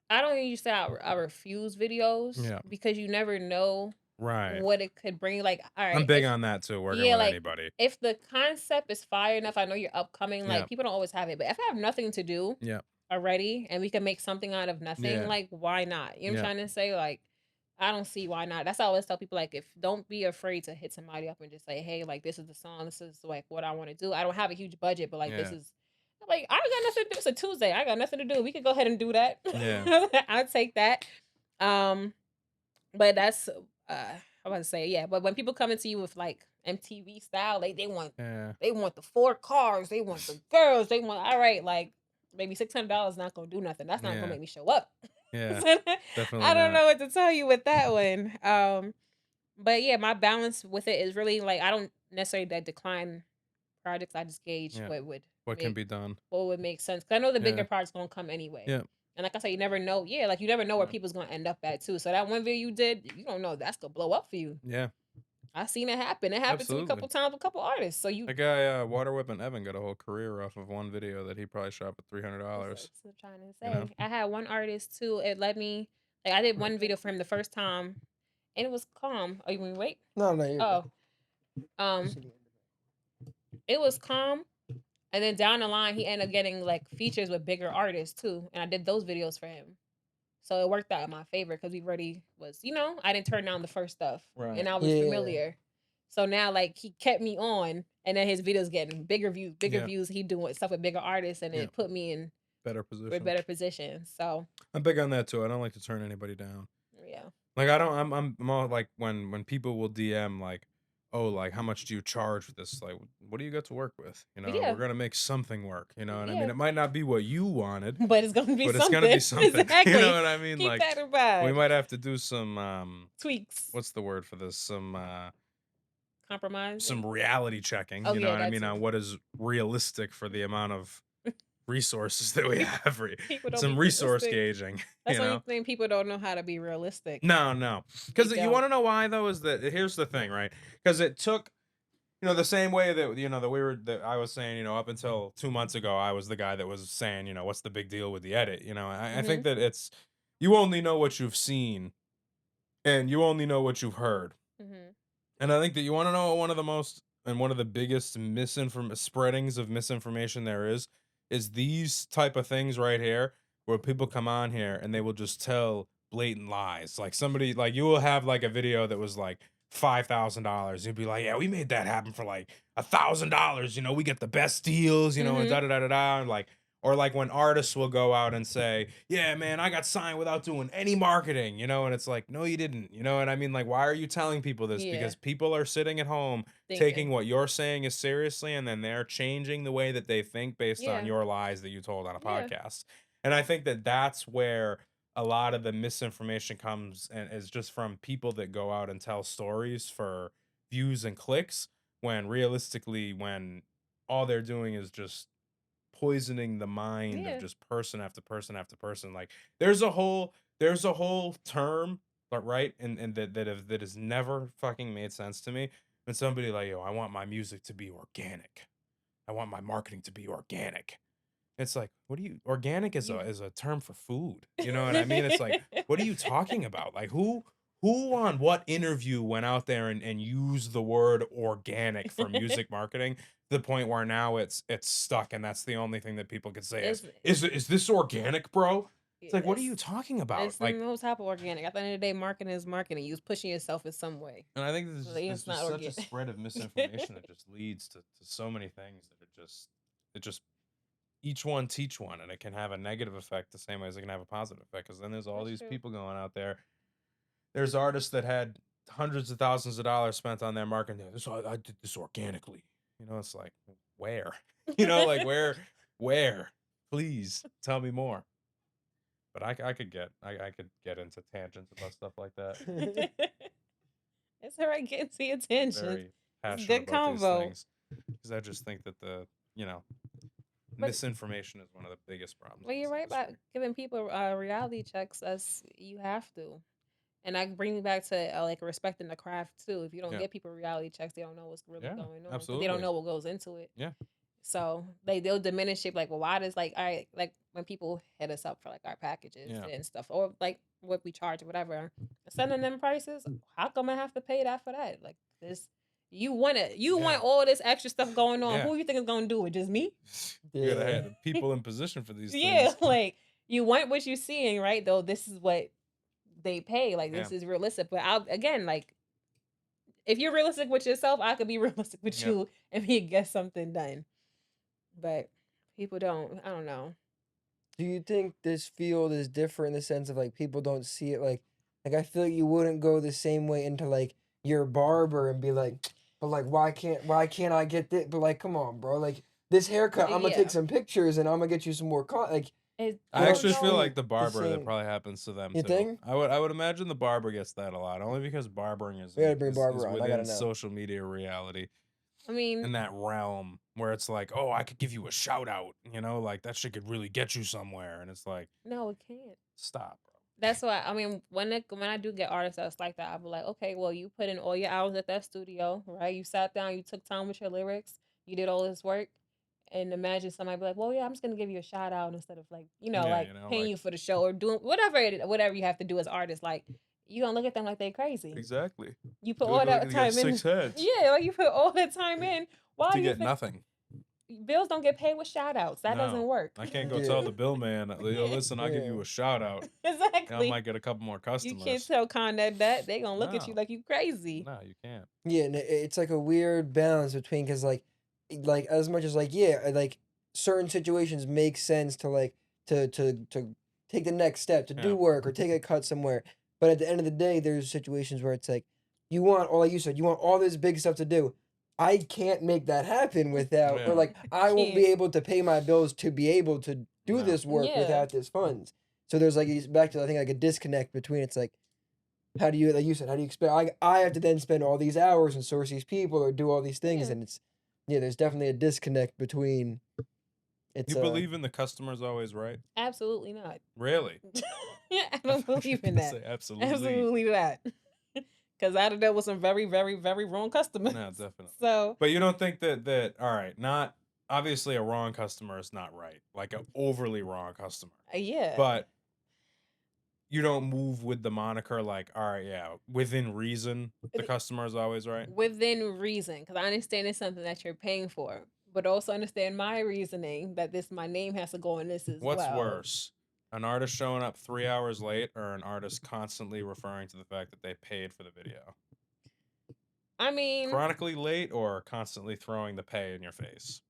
I don't usually say I refuse videos Yeah. because you never know Right. what it could bring. Like, all I'm right, big on that too, working with like anybody. if the concept is fire enough, I know you're upcoming. Yeah. Like people don't always have it, but if I have nothing to do Yeah. already and we can make something out of nothing, Yeah. like why not? You know what Yeah. I'm trying to say? Like, I don't see why not. That's why I always tell people like, if don't be afraid to hit somebody up and just say, hey, like this is the song, this is like what I want to do. I don't have a huge budget, but like this Yeah. is like I got nothing to do. It's a Tuesday. I got nothing to do. We could go ahead and do that. Yeah. I'll take that. Um, but that's I was to say, yeah. But when people come into you with like MTV style, like Yeah. they want the 4 cars, they want the girls, they want all right, like maybe $600 not gonna do nothing. That's not Yeah. gonna make me show up. Yeah. So, Definitely I don't not. know what to tell you with that one. But yeah, my balance with it is really like I don't necessarily decline projects. I just gauge Yeah. what Can be done. would make sense. Cause I know the bigger Yeah. projects gonna come anyway. Yeah. And like I said, you never know. Yeah, like you never know where Yeah. people's gonna end up at too. So that one video you did, you don't know that's gonna blow up for you. Yeah. I seen it happen. It happened to me a Absolutely. couple times with a couple artists. So you That guy, Water Whipping Evan, got a whole career off of one video that he probably shot for $300. that's what I'm trying to say. You know? I had one artist too. It let me like I did one video for him the first time, and it was calm. Oh, you mean wait? No, you're good. Oh, it was calm. And then down the line, he ended up getting like features with bigger artists too, and I did those videos for him. So it worked out in my favor because we already was, I didn't turn down the first stuff, Right. and I was Yeah. familiar. So now, like, he kept me on, and then his videos getting bigger Yeah. views. He doing stuff with bigger artists, and Yeah. it put me in Better a position. better position. So I'm big on that too. I don't like to turn anybody down. yeah, Like I don't. I'm all like when people will DM like, oh, like how much do you charge for this? Like, what do you got to work with? Yeah. We're gonna make something work. And I mean, Yeah. it might not be what you wanted, but it's gonna be but it's something. gonna be something. Exactly. You know what I mean? Keep Like that in mind. we might have to do some Tweaks, what's the word for this? compromise. Some reality checking. Oh, You know yeah, what I that mean? too. On what is realistic for the amount of resources that we have. People don't Some be resource realistic. gauging. That's you the know? only thing people don't know how to be realistic. No. Because They you don't. want to know why though is that here's the thing, right? Because it took, the same way that that I was saying, up until 2 months ago, I was the guy that was saying, what's the big deal with the edit? I think that it's you only know what you've seen, and you only know what you've heard, Mm-hmm. and I think that you want to know what one of the most and one of the biggest spreadings of misinformation there is these type of things right here, where people come on here and they will just tell blatant lies. Like somebody, like you will have like a video that was like $5,000. You'd be like, yeah, we made that happen for like $1,000. We get the best deals, and Mhm. da da da da da. And like, or like when artists will go out and say, yeah, man, I got signed without doing any marketing, and it's like, no, you didn't. You know what I mean? Like, why are you telling people this? Yeah. Because people are sitting at home Thinking. taking what you're saying is seriously, and then they're changing the way that they think based Yeah. on your lies that you told on a Yeah. podcast. And I think that that's where a lot of the misinformation comes and is just from people that go out and tell stories for views and clicks, when realistically, when all they're doing is just poisoning the mind of Yeah. just person after person after person. Like there's a whole term, but right, and that has never fucking made sense to me. When somebody like, yo, I want my music to be organic. I want my marketing to be organic. It's like, what do you organic is a You. is a term for food. You know what I mean? It's like, what are you talking about? Like who on what interview went out there and used the word organic for music marketing to the point where now it's stuck, and that's the only thing that people can say It's is this organic, bro? It's like, what are you it's talking about? it's Like, no type of organic. At the end of the day, marketing is marketing. You was pushing yourself in some way. and I think there's Like, just, there's it's not just such a organic. spread of misinformation that just leads to so many things that it just each one teach one, and it can have a negative effect the same way as it can have a positive effect, because then there's all That's these true. people going out there. There's artists that had hundreds of thousands of dollars spent on their marketing. This I did this organically. It's like, where? Like, where? Please tell me more. But I could get into tangents about stuff like that. It's all right getting to your attention. Very It's a passionate good about these convo. things, because I just think that you know But misinformation is one of the biggest problems well, in you're this right about industry. giving people reality checks. As you have to. And I bring me back to like respecting the craft too. If you don't Yeah. get people reality checks, they don't know what's really Yeah, going on because they don't absolutely. know what goes into it. Yeah. So they'll diminish it. Like, well, why does like I like when people hit us up for like our packages Yeah. and stuff, or like what we charge or whatever, sending them prices. How come I have to pay that for that? Like this, you want it. You Yeah. want all this extra stuff going on. Yeah. Who you think is going to do it? Just me? You gotta Yeah. have the people in position for these Yeah, things. like you want what you're seeing, right? Though this is what they pay. Like Yeah. this is realistic. But I'll again like if you're realistic with yourself, I could be realistic with Yeah. you and we get something done. But people don't. I don't know. Do you think this field is different in the sense of like people don't see it like I feel like you wouldn't go the same way into like your barber and be like, but like why can't I get this? But like, come on, bro, like this haircut, I'm gonna take Yeah, some pictures and I'm gonna get you some more like I I you don't don't actually feel know. like see the the barber, that same. probably happens to them You too. think? I would imagine the barber gets that a lot, only because barbering is We gotta bring is barber on. I within gotta know. social media reality, I mean, in that realm where it's like, oh, I could give you a shout out, like that shit could really get you somewhere, and it's like, no, it can't. stop, bro. That's why I mean when I do get artists that's like that, I'll be like, okay, well you put in all your hours at that studio, right? You sat down, you took time with your lyrics, you did all this work, and imagine somebody be like, well, yeah, I'm just gonna give you a shout out instead of like Yeah, like paying like, you for the show or doing whatever you have to do as artists. Like you gonna look at them like they crazy. exactly. You put You all look like that you got time in. 6 heads Yeah, like you put all that time in. Why to do you get think nothing. bills don't get paid with shout outs? That doesn't No, work. I can't go Yeah. tell the bill man, yo, Yeah. listen, I'll give you Yeah. a shout out. I Exactly. might get a couple more You can't customers. tell Con that they gonna look at you No, like you crazy. no, you can't. Yeah, and it's like a weird balance between because like as much as like yeah, like certain situations make sense to like to take the next step to Yeah. do work or take a cut somewhere, but at the end of the day, there's situations where it's like you want all like you said, you want all this big stuff to do. I can't make that happen without, or Yeah. like I won't be Can't. able to pay my bills to be able to do No. this work Yeah. without this funds. So there's like back to I think like a disconnect between it's like how do you like you said how do you expect I have to then spend all these hours and source these people or do all these things Yeah. and it's there's definitely a disconnect between it's You believe in the customer's always right? Absolutely not. Really? Yeah, I don't believe in that. Say absolutely. Absolutely not. Because I dealt with some very, very, very wrong customers. No, definitely. So But you don't think that all right, not obviously a wrong customer is not right, like an overly wrong customer. yeah. But you don't move with the moniker like, all right, yeah, within reason, the customer is always right. Within reason, because I understand it's something that you're paying for, but also understand my reasoning that my name has to go in this as What's well. worse? An artist showing up 3 hours late, or an artist constantly referring to the fact that they paid for the video? I mean, Chronically late, or constantly throwing the pay in your face?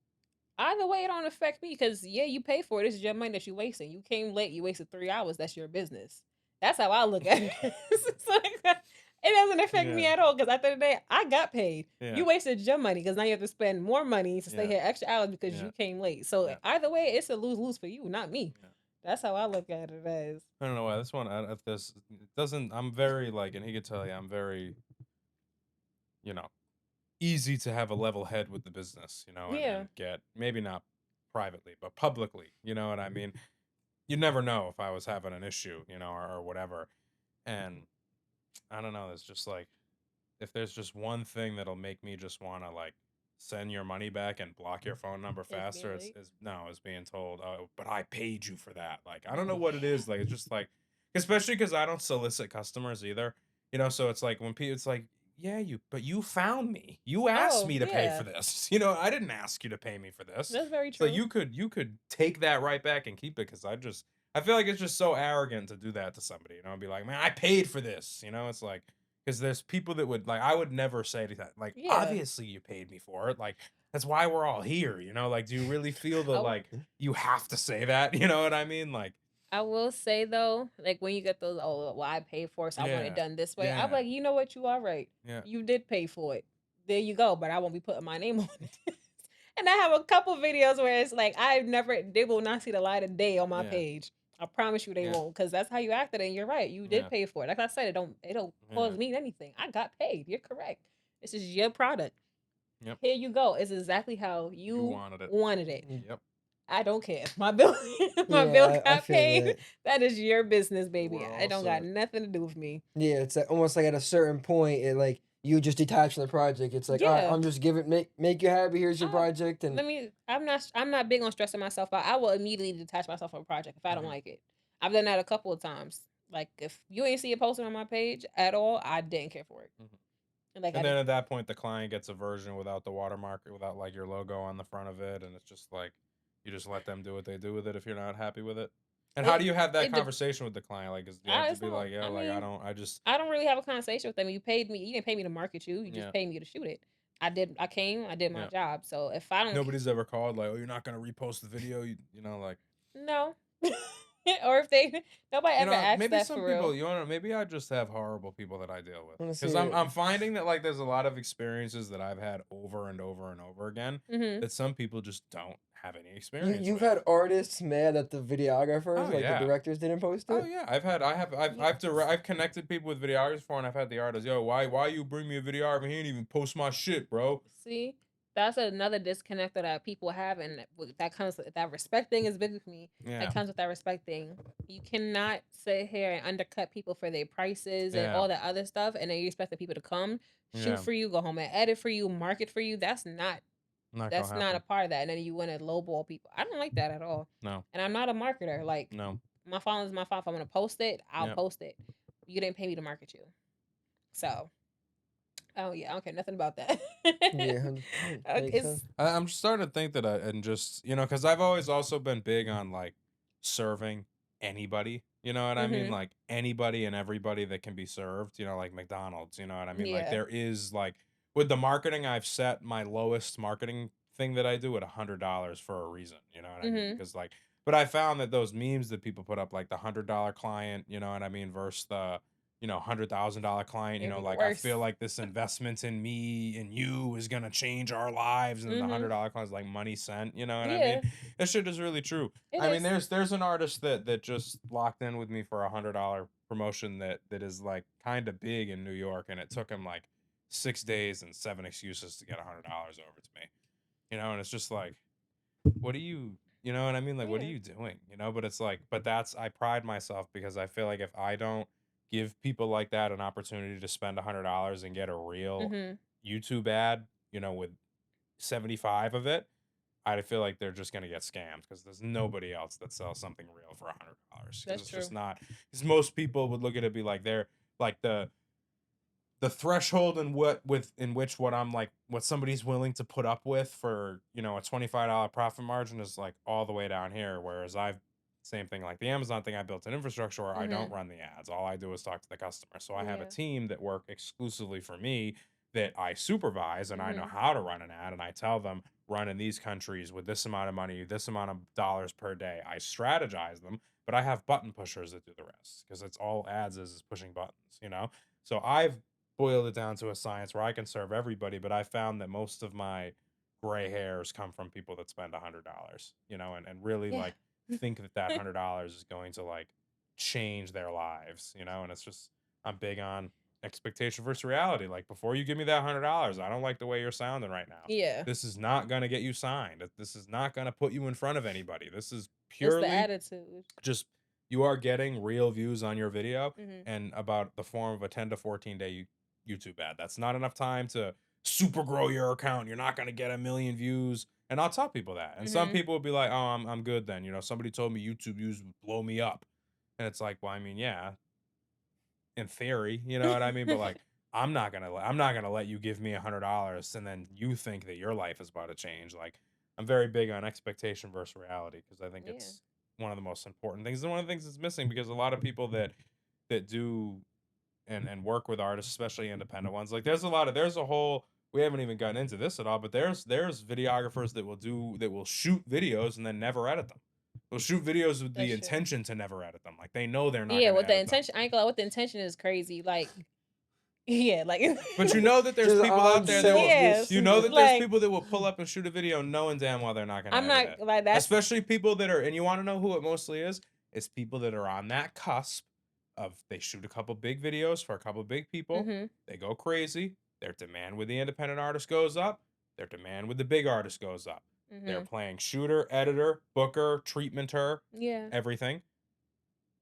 either way, it don't affect me because yeah, you pay for it. This is your money that you're wasting. You came late, you wasted 3 hours. That's your business. That's how I look at it. It's like, it doesn't affect me Yeah. at all because at the end of the day, I got paid. Yeah. You wasted your money because now you have to spend more money to stay Yeah. here extra hours because Yeah. you came late. So Yeah. either way, it's a lose-lose for you, not me. Yeah. That's how I look at it as. I don't know why this one at this it doesn't. I'm very like, and he could tell you, I'm very, you know, easy to have a level head with the business, Yeah. and get maybe not privately, but publicly. You know what I mean? You never know if I was having an issue, or whatever. And I don't know. It's just like if there's just one thing that'll make me just want to like send your money back and block your phone number It's being faster, late. it's being told, oh, but I paid you for that. Like I don't know what it Yeah. is. Like it's just like, especially because I don't solicit customers either. So it's like when people, it's like, yeah, but you found me. You asked Oh, me to pay for yeah. this. I didn't ask you to pay me for this. That's very So true. you could take that right back and keep it because I feel like it's just so arrogant to do that to somebody, and be like, man, I paid for this. It's like, because there's people that would like, I would never say to that, like, Yeah. obviously you paid me for it. Like, that's why we're all here. Like, do you really feel the I, like you have to say that? You know what I mean? Like, I will say though, like when you get those, oh, well, I paid for it, so I want it yeah, done this way. I'm yeah, like, you know what? You are right. yeah, You did pay for it. There you go. But I won't be putting my name on it. And I have a couple videos where it's like they will not see the light of day on my yeah, page. I promise you they yeah, won't, because that's how you acted, and you're right. You did yeah, pay for it. Like I said, it don't yeah. cause me anything. I got paid. You're correct. This is your product. Yep. Here you go. It's exactly how You you wanted it. wanted it. Yep. I don't care. My bill, my bill Yeah, I got feel paid. that. That is your business, baby. We're I all don't got set. nothing to do with me. Yeah, it's like, almost like at a certain point, it like you just detach from the project. It's like, all right, Yeah. I'm just giving make you happy. Here's your I, project, and I'm not big on stressing myself out. I will immediately detach myself from a project if I don't Mhm. like it. I've done that a couple of times. Like if you ain't see it posted on my page at all, I didn't care for it. Mhm. And like I And then did, at that point, the client gets a version without the watermark, without like your logo on the front of it, and it's just like you just let them do what they do with it if you're not happy with it. And how it do you have that it. conversation with the client? Like, do you have to It's be not. like, yeah, I like I mean, don't, I just, I don't really have a conversation with them. You paid me. You didn't pay me to market you. You just yeah, paid me to shoot it. I did. I came. I did my yeah. job. So if I don't, Nobody's ever called like, oh, you're not gonna repost the video, like, no. Or if they nobody ever asked maybe that some for people, real. maybe I just have horrible people that I deal with because honestly, I'm finding that like there's a lot of experiences that I've had over and over and over again Hmm. that some people just don't have any you experience you've with. had artists mad that the videographers, Oh like the yeah. directors, didn't post Oh it. yeah, I've connected people with videographers before, and I've had the artists, yo, why you bring me a videographer? He ain't even post my shit, bro. See, that's another disconnect that people have, and that comes with that respect thing is big with me. That Yeah, comes with that respect thing. You cannot sit here and undercut people for their prices and yeah, all that other stuff, and then you expect the people to come shoot yeah. for you, go home and edit for you, market for you. Not gonna That's not a happen. part of that. And then you want to lowball people. I don't like that at all. No, And I'm not a marketer. Like no. my phone is my phone. If I'm gonna post it, I'll Yeah. post it. You didn't pay me to market you, so. Oh yeah, I don't care nothing about that. Yeah, 100% makes sense. It's I'm just starting to think that and just because I've always also been big on like serving anybody. You know what I mean? mhm. Like anybody and everybody that can be served. Like McDonald's. You know what I mean? Like Yeah. there is like with the marketing, I've set my lowest marketing thing that I do at $100 for a reason. You know what I mean? Mhm. Because like, but I found that those memes that people put up, like the $100 client, you know what I mean, versus the $100,000 client, It'd be like I feel worse. like this investment in me and you is gonna change our lives, and then the Mhm. $100 client is like money sent, you know what I mean? Yeah, That shit is really true. it I mean, is. there's an artist that just locked in with me for $100 promotion that is like kind of big in New York, and it took him like 6 days and 7 excuses to get $100 over to me. And it's just like, what are you know what I mean? Like, what are Yeah. you doing? But it's like, but I pride myself because I feel like if I don't give people like that an opportunity to spend $100 and get a real Mhm. YouTube ad, with 75 of it, I feel like they're just gonna get scammed because there's nobody else that sells something real for $100 because That's it's just true. not. Because most people would look at it and be like, they're like the threshold in which what somebody's willing to put up with for a $25 profit margin is like all the way down here, whereas I've same thing like the Amazon thing. I built an infrastructure where I don't Mhm. run the ads. All I do is talk to the customer, so I have a Yeah. team that work exclusively for me that I supervise, and I know Mhm. how to run an ad, and I tell them run in these countries with this amount of money, this amount of dollars per day. I strategize them, but I have button pushers that do the rest because it's all ads is pushing buttons. So I've boiled it down to a science where I can serve everybody, but I found that most of my gray hairs come from people that spend $100, and really Yeah. like think that that $100 is going to like change their lives, you know. And it's just, I'm big on expectation versus reality. Like, before you give me that $100, I don't like the way you're sounding right now. Yeah. This is not going to get you signed. This is not going to put you in front of anybody. This is It's the purely attitude. just, you are getting real views on your video Mhm. and about the form of a 10 to 14 day YouTube ad. That's not enough time to super grow your account. You're not going to get 1 million views. And I'll tell people that. And some Mhm. people will be like, "Oh, I'm good then. You know, somebody told me YouTube views would blow me up." And it's like, well, I mean, yeah, in theory, you know what I mean? But like, I'm not gonna let you give me $100 and then you think that your life is about to change. Like, I'm very big on expectation versus reality, because I think Yeah. it's one of the most important things, and one of the things that's missing, because a lot of people that do and work with artists, especially independent ones, like, there's a whole, we haven't even gotten into this at all, but there's videographers that will shoot videos and then never edit them. They'll shoot videos with the That's true. intention to never edit them. Like, they know they're not Yeah, gonna with the edit them. intention, I ain't gonna lie, with the intention is crazy. Like, yeah, like. But you know that there's Just people on out there that will, set, Yes, just you know that like- there's people that will pull up and shoot a video knowing damn well they're not gonna I'm edit not it. like that's Especially people that are, and you want to know who it mostly is? It's people that are on that cusp of, they shoot a couple big videos for a couple big people, Mhm. they go crazy, their demand with the independent artist goes up, their demand with the big artist goes up. They're Mhm. playing shooter, editor, booker, treatmenter, Yeah. everything.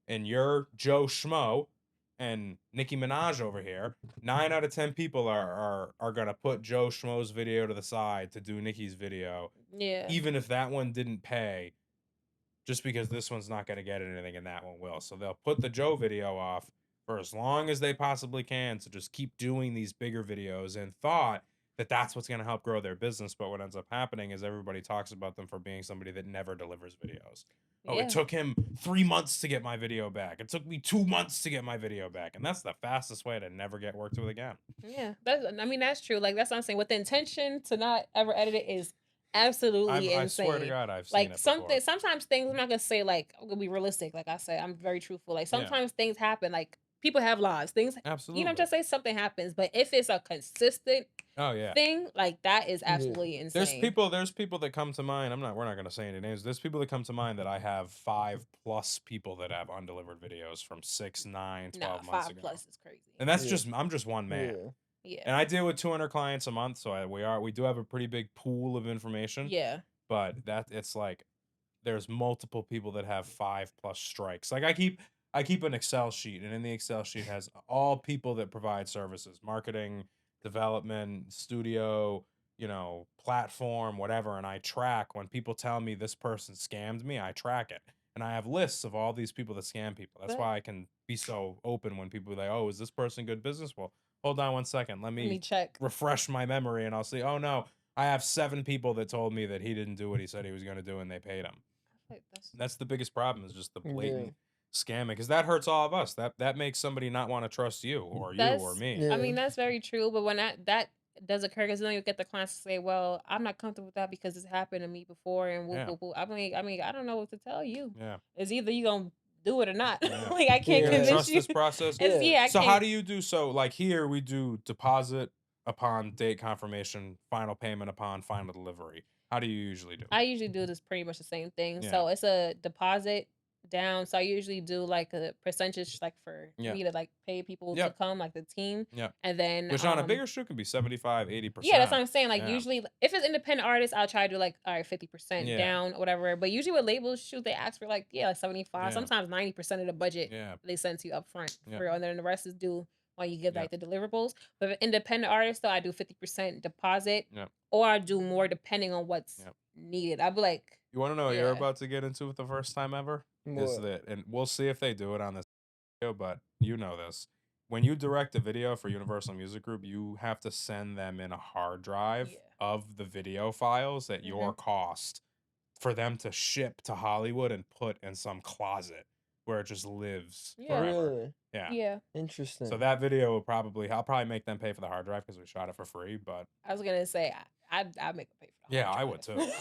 And you're Joe Schmo and Nicki Minaj over here. 9 out of 10 people are gonna put Joe Schmo's video to the side to do Nicki's video, Yeah. even if that one didn't pay, just because this one's not gonna get anything and that one will. So they'll put the Joe video off for as long as they possibly can to just keep doing these bigger videos, and thought that that's what's gonna help grow their business. But what ends up happening is everybody talks about them for being somebody that never delivers videos. Oh, Yeah. it took him 3 months to get my video back. It took me 2 months to get my video back. And that's the fastest way to never get worked with again. Yeah. I mean, that's true. Like, that's what I'm saying. With the intention to not ever edit it is absolutely I insane. swear to God, I've seen Like, it before. sometimes things, I'm not gonna say, like, I'm gonna be realistic. Like I said, I'm very truthful. Like, Yeah. sometimes things happen. Like, people have lives. Things, Absolutely. you know, just say something happens. But if it's a consistent Oh yeah. thing, like, that is absolutely insane. There's people that come to mind. We're not gonna say any names. There's people that come to mind that I have 5+ people that have undelivered videos from 6, 9, 12 months 5 ago. plus is crazy. And that's Yeah. just, I'm just one man. Yeah. Yeah. And I deal with 200 clients a month, so we do have a pretty big pool of information. Yeah. But it's like, there's multiple people that have 5+ strikes. Like, I keep an Excel sheet, and in the Excel sheet has all people that provide services, marketing, development, studio, you know, platform, whatever. And I track when people tell me this person scammed me, I track it. And I have lists of all these people that scam people. That's But- why I can be so open when people are like, "Oh, is this person good business?" Well, hold on one second. Let Let me me check. refresh my memory, and I'll see, oh no, I have 7 people that told me that he didn't do what he said he was going to do, and they paid him. Like, That's the biggest problem, is just the Yeah. blatant scamming, because that hurts all of us. That makes somebody not want to trust you or That's- me. Yeah. I mean, that's very true. But when that does occur, because then you get the clients to say, "Well, I'm not comfortable with that because it's happened to me before." And whoop, Yeah. whoop, whoop. I mean, I don't know what to tell you. Yeah. It's either you gonna do it or not. Yeah. Like, I can't Yeah. convince Trust you. this process. It's, Yeah. I So can't. how do you do, so like here we do deposit upon date confirmation, final payment upon final delivery. How do you usually do? I usually do this pretty much the same thing. Yeah. So it's a deposit down. So I usually do like a percentage, like for Yeah. me to like pay people Yep. to come, like the team. Yep. And then Which on a bigger shoot can be 75, 80%. yeah, that's what I'm saying. Like Yeah. usually, if it's independent artists, I'll try to do like, all right, 50% Yeah. down, or whatever. But usually with labels, shoot, they ask for like, yeah, like 75, Yeah. sometimes 90% of the budget Yeah. they send to you up front. Yeah. And then the rest is due when you give Yeah. like the deliverables. But with independent artists, though, I do 50% deposit, Yeah. or I do more depending on what's Yeah. needed. I'd be like, You want to know what you're Yeah. about to get into with the first time ever? Is What? that, and we'll see if they do it on this video, but you know this. When you direct a video for Universal Music Group, you have to send them in a hard drive Yeah. of the video files at your cost for them to ship to Hollywood and put in some closet where it just lives Yeah. forever. Really? Yeah. yeah. Interesting. So that video will I'll probably make them pay for the hard drive because we shot it for free, but I was gonna say I'd make them pay for the Yeah, hard I would drive. too.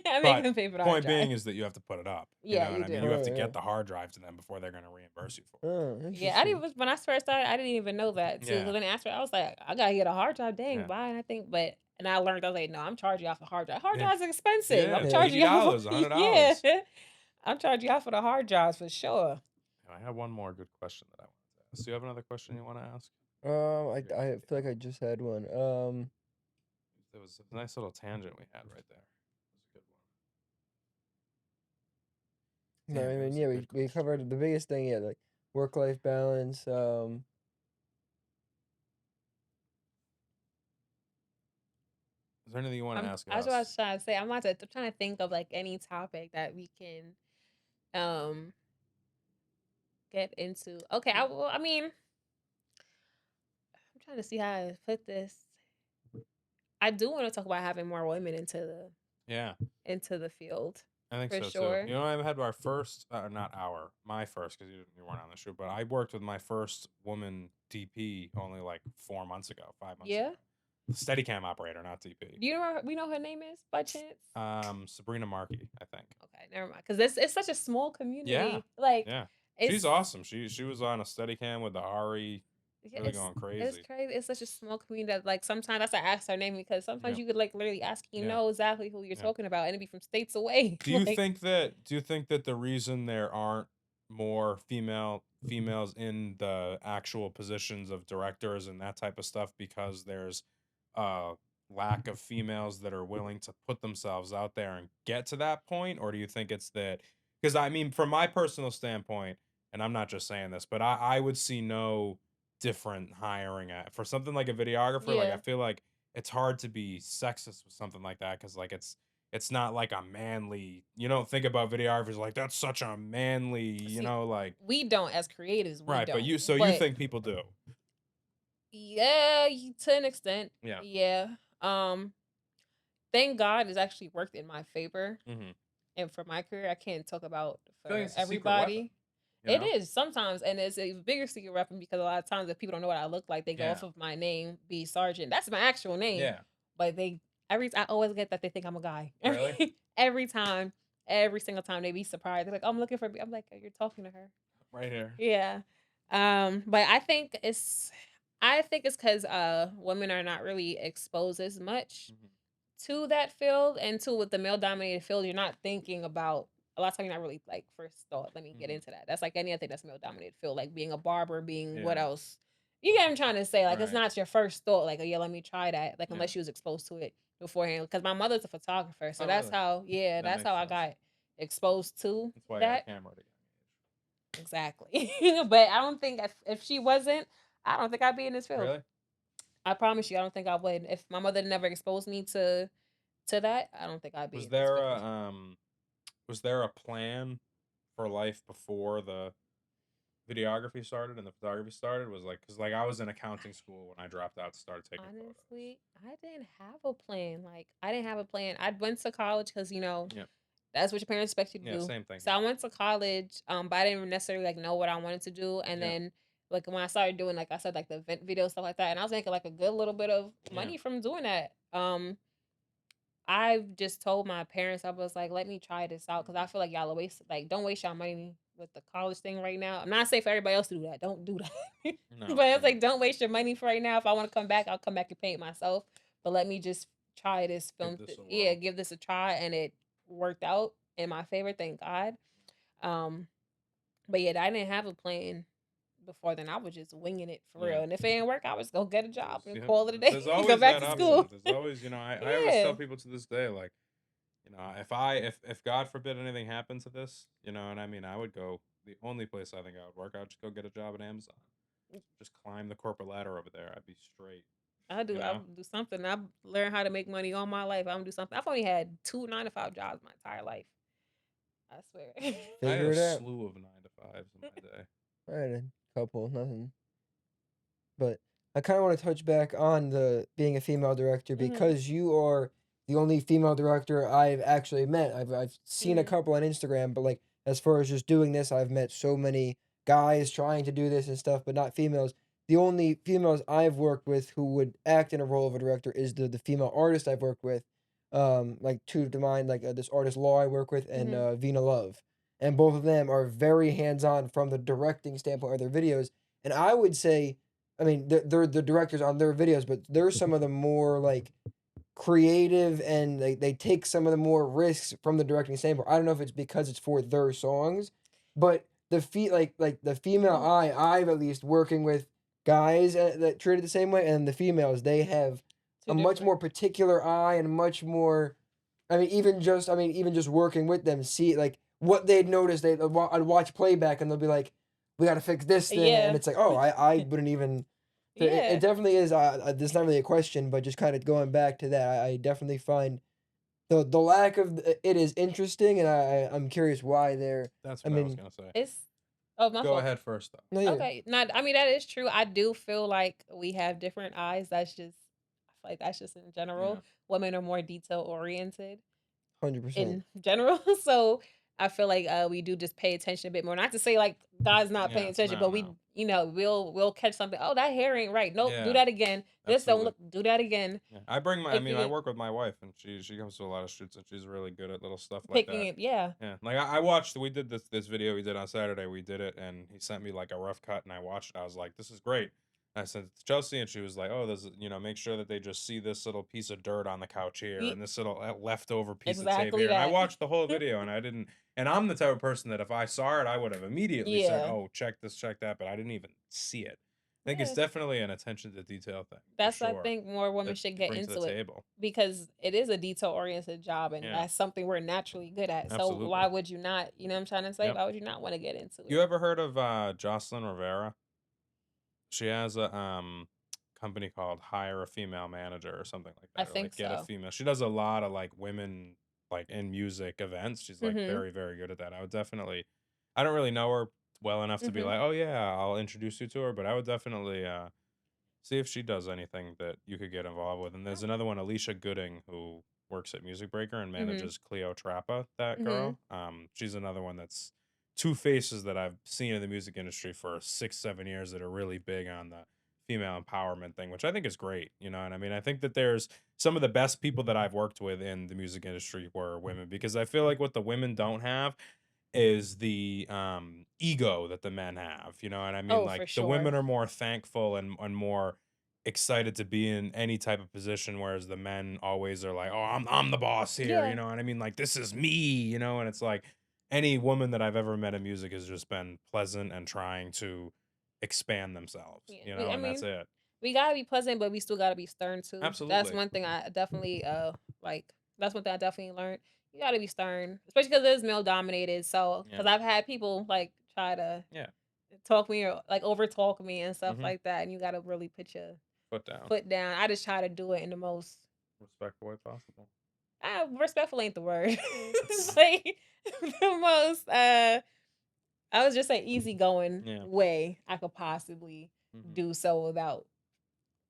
I But make them pay for the hard point drive. being is that you have to put it up. Yeah, you know you what I mean? do. You have to Oh, yeah. get the hard drive to them before they're going to reimburse you for it. Oh, Yeah, I interesting. didn't. When I first started, I didn't even know that too. Yeah. But then after, I was like, I gotta get a hard drive. Dang, Yeah. why? And I think, and I learned, I was like, no, I'm charging you off the hard drive. Hard Yeah. drive is expensive. Yeah, I'm charging you off. $80, $100. Yeah. I'm charging y'all for the hard drives for sure. I have one more good question that I wanted to ask. Do you have another question you want to ask? I feel like I just had one. There was a nice little tangent we had right there. It was a good one. No, I Damn, it mean, was a yeah, good we question. covered the biggest thing, yeah, like work-life balance. Is there anything you want to ask I was about to us? try to say, I'm trying to think of like any topic that we can um get into. Okay, I mean, I'm trying to see how to put this. I do want to talk about having more women Yeah, into the field I think for so too. sure. You know, I had our first, not our, my first, because you weren't on the shoot, but I worked with my first woman DP only like 4 months ago, 5 months Yeah. ago. Steadicam operator, not DP. Do you know we know her name is by chance? Sabrina Markey, I think. Okay, never mind. Because it's such a small Yeah, community. Like yeah. She's it's awesome. She was on a Steadicam with the Ari, yeah, really going it's crazy. crazy. It's such a small community that like sometimes that's why I ask her name because sometimes Yeah, you could like literally ask you yeah, know exactly who you're yeah. talking about and it'd be from states away. Like Do you think that the reason there aren't more females in the actual positions of directors and that type of stuff because there's a lack of females that are willing to put themselves out there and get to that point, or do you think it's that, because I mean from my personal standpoint, and I'm not just saying this, but I would see no different hiring at for something like a videographer. Like I yeah. feel like it's hard to be sexist with something like that because like it's not like a manly, you don't think about videographers like that's such a manly, See, like we don't as creatives, we right, but don't. you But think people do. yeah, to an extent. Yeah. Yeah. Um thank God it's actually worked in my favor. Mm-hmm. And for my career, I can't talk about I feel like for it's a secret weapon, everybody. you It know? is sometimes, and it's a bigger secret weapon because a lot of times if people don't know what I look like, they go Yeah. off of my name, B.Sergeant. That's my actual name. Yeah. But I always get that they think I'm a guy. Really? Every time, every single time they be surprised. They're like, I'm looking for B. I'm like, "Oh, you're talking to her." Right here. Yeah. But I think it's because women are not really exposed as much Mhm. to that field and to with the male dominated field, you're not thinking about a lot of time you're not really like first thought. Let me get Mhm. into that. That's like any other thing that's male dominated field, like being a barber, being what Yeah. else? You get what I'm trying to say? Like it's Right. not your first thought, like, oh yeah, let me try that. Like Yeah. unless you was exposed to it beforehand. Because my mother's a photographer. So Oh, that's really? how That that's makes how I sense. got exposed to That's why I got a that. camera at a young age. Exactly. But I don't think if she wasn't, I don't think I'd be in this field. Really? I promise you, I don't think I would. If my mother never exposed me to that, I don't think I'd be Was in this there field. a was there a plan for life before the videography started and the photography started? Was like, because like I was in accounting school when I dropped out to start taking photos. Honestly, I didn't have a plan. Like, I didn't have a plan. I went to college because, Yeah. that's what your parents expect you to Yeah, do. same thing So here. I went to college, but I didn't necessarily like know what I wanted to do. And Yeah. then, like when I started doing, like I said, like the event video stuff like that, and I was making like a good little bit of Yeah. money from doing that. I've just told my parents, I was like, let me try this out because I feel like y'all are don't waste y'all money with the college thing right now. I'm not saying for everybody else to do that. Don't do that. No, But it's no. like, don't waste your money for right now. If I want to come back, I'll come back and pay it myself. But let me just try this film. Give this a Yeah, whirl. give this a try. And it worked out in my favor. Thank God. Um, but yeah, I didn't have a plan before then. I was just winging it for Yeah. real. And if it didn't work, I was go get a job and Yeah, call it a day. there's Go always back that to option. school. There's always, I always Yeah. tell people to this day, like, if God forbid anything happened to this, and I mean, I would go, the only place I think I would work, I would just go get a job at Amazon. Just climb the corporate ladder over there. I'd be straight. I'll do something. I've learned how to make money all my life. I'm gonna do something. I've only had 2 9 to 5 jobs my entire life. I swear. I had Figure a it out. slew of 9 to 5s in my day. I had a couple, nothing. But I kind of want to touch back on the being a female director Mhm. because you are the only female director I've actually met. I've seen a Mhm. couple on Instagram, but like as far as just doing this, I've met so many guys trying to do this and stuff, but not females. The only females I've worked with who would act in a role of a director is the female artist I've worked with. Like two to mind, like this artist Law I work with and Mhm. Vina Love, and both of them are very hands on from the directing standpoint of their videos. And I would say I mean, they're the directors on their videos, but they're some of the more like creative and they take some of the more risks from the directing standpoint. I don't know if it's because it's for their songs, but like the female eye, I've at least working with guys that treated the same way, and the females they have Too a much different. more particular eye and much more. Even just working with them, see like what they'd notice. I'd watch playback and they'll be like, "We got to fix this thing," and Yeah. it's like, "Oh, I wouldn't even." So it Yeah. definitely is. This not really a question, but just kind of going back to that, I definitely find the lack of it is interesting, and I'm curious why they're. That's I what I was mean, gonna say. It's oh my Go fault. ahead first though. no, yeah, Okay. Not I mean that is true. I do feel like we have different eyes. That's just I feel like that's just in Yeah. general. Women are more detail oriented 100%. in general. So I feel like we do just pay attention a bit more. Not to say like God's not paying Yes. attention, No. but we No. we'll catch something. Oh, that hair ain't right. Nope, do Yeah. that again. This don't Absolutely. look. Do that again. Yeah. I bring my. I mean, Picking I it, work with my wife, and she comes to a lot of shoots, and she's really good at little stuff like picking that. it. Yeah, Yeah. Like I watched. We did this video we did on Saturday. We did it, and he sent me like a rough cut, and I watched it. I was like, "This is great." And I sent it to Chelsea, and she was like, "Oh, there's make sure that they just see this little piece of dirt on the couch here, Ye- and this little leftover piece of tape exactly here." And I that. watched the whole video, and I didn't. And I'm the type of person that if I saw it, I would have immediately said, Yeah, "Oh, check this, check that," but I didn't even see it. I think it's yeah. definitely an attention to detail thing for That's I sure think more women that should you get bring to the into it table. because it is a detail oriented job and Yeah, that's something we're naturally good at. So absolutely. why would you not? You know what I'm trying to say? Yep. Why would you not want to get into You it? ever heard of Jocelyn Rivera? She has a company called Hire a Female Manager or something like I that, or think like get a so. female. She does a lot of like women like in music events. She's like Mhm. very, very good at that. I would definitely I don't really know her well enough to be Mhm. like, oh yeah, I'll introduce you to her, but I would definitely see if she does anything that you could get involved with. And there's another one, Alicia Gooding, who works at Music Breaker and Mhm. manages Cleo Trappa, that Mhm. girl. She's another one that's two faces that I've seen in the music industry for 6, 7 years that are really big on the female empowerment thing, which I think is great. You know, and I mean, I think that there's some of the best people that I've worked with in the music industry were women because I feel like what the women don't have is the ego that the men have, you know, and I mean Oh, like for the women sure. are more thankful and more excited to be in any type of position, whereas the men always are like, oh, I'm the boss here, you Yeah. know, and I mean like this is me, you know, and it's like any woman that I've ever met in music has just been pleasant and trying to expand themselves, Yeah. you We know, I and that's mean, it. we gotta be pleasant, but we still gotta be stern too. That's Absolutely. one thing I definitely like. That's one thing I definitely learned. You gotta be stern, especially because it's male dominated. So, Yeah. because I've had people like try to Yeah. talk me or like over talk me and stuff Hmm. like that, and you gotta really put your Foot down. foot down. I just try to do it in the most Respectful way possible. respectful ain't the word. Like the most I was just say easygoing Yeah. way I could possibly Hmm. do so without